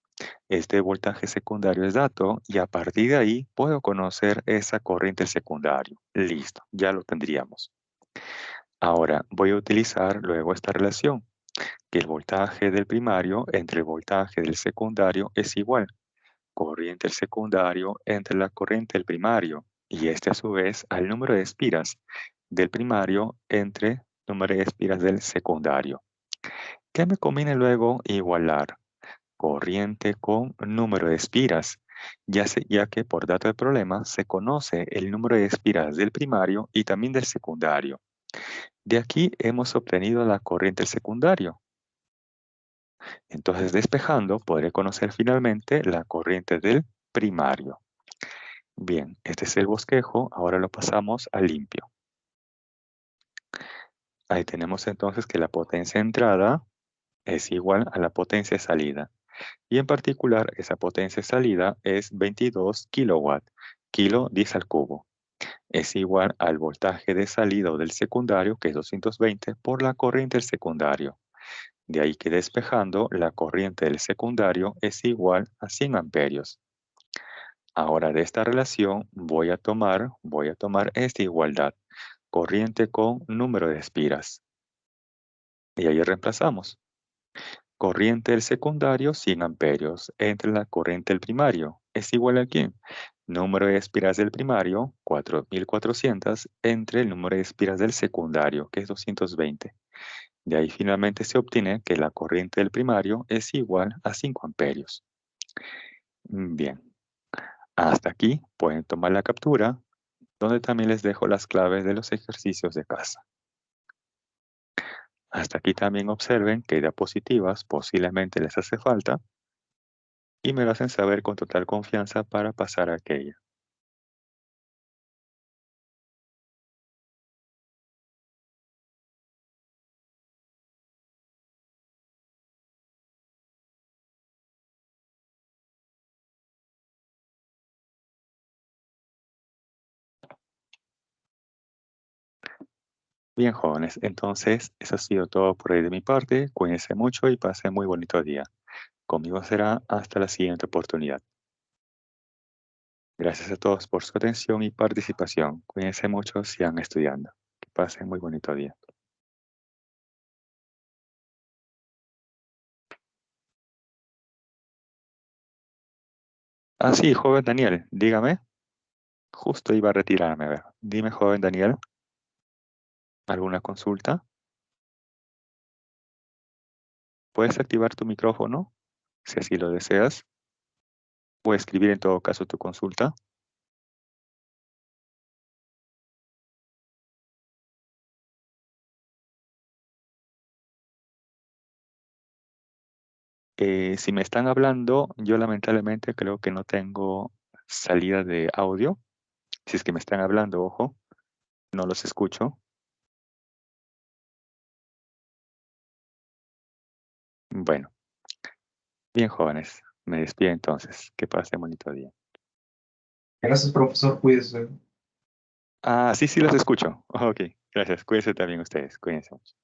Speaker 1: este voltaje secundario es dato, y a partir de ahí puedo conocer esa corriente del secundario. Listo, ya lo tendríamos. Ahora voy a utilizar luego esta relación, que el voltaje del primario entre el voltaje del secundario es igual. Corriente del secundario entre la corriente del primario y este a su vez al número de espiras del primario entre número de espiras del secundario. ¿Qué me conviene luego igualar? Corriente con número de espiras. ya que por dato del problema se conoce el número de espiras del primario y también del secundario. De aquí hemos obtenido la corriente del secundario. Entonces, despejando, podré conocer finalmente la corriente del primario. Bien, este es el bosquejo, ahora lo pasamos a limpio. Ahí tenemos entonces que la potencia de entrada es igual a la potencia de salida. Y en particular, esa potencia de salida es 22 kilowatts, kilo 10 al cubo. Es igual al voltaje de salida o del secundario, que es 220, por la corriente del secundario. De ahí que despejando, la corriente del secundario es igual a 100 amperios. Ahora de esta relación voy a tomar esta igualdad, corriente con número de espiras. Y ahí reemplazamos. Corriente del secundario, 100 amperios, entre la corriente del primario. ¿Es igual a quién? Número de espiras del primario, 4400, entre el número de espiras del secundario, que es 220. De ahí finalmente se obtiene que la corriente del primario es igual a 5 amperios. Bien, hasta aquí pueden tomar la captura, donde también les dejo las claves de los ejercicios de casa. Hasta aquí también observen qué diapositivas posiblemente les hace falta y me lo hacen saber con total confianza para pasar a aquella. Bien, jóvenes, entonces eso ha sido todo por ahí de mi parte. Cuídense mucho y pasen muy bonito día. Conmigo será hasta la siguiente oportunidad. Gracias a todos por su atención y participación. Cuídense mucho, sigan estudiando. Que pasen muy bonito día. Ah, sí, joven Daniel, dígame. Justo iba a retirarme, a ver. Dime, joven Daniel, ¿alguna consulta? ¿Puedes activar tu micrófono, si así lo deseas? O escribir en todo caso tu consulta. Si me están hablando, yo lamentablemente creo que no tengo salida de audio. Si es que me están hablando, ojo, no los escucho. Bueno, bien jóvenes, me despido entonces. Que pasen bonito día.
Speaker 2: Gracias, profesor. Cuídese.
Speaker 1: Ah, sí, sí los escucho. Ok, gracias. Cuídense también ustedes. Cuídense mucho.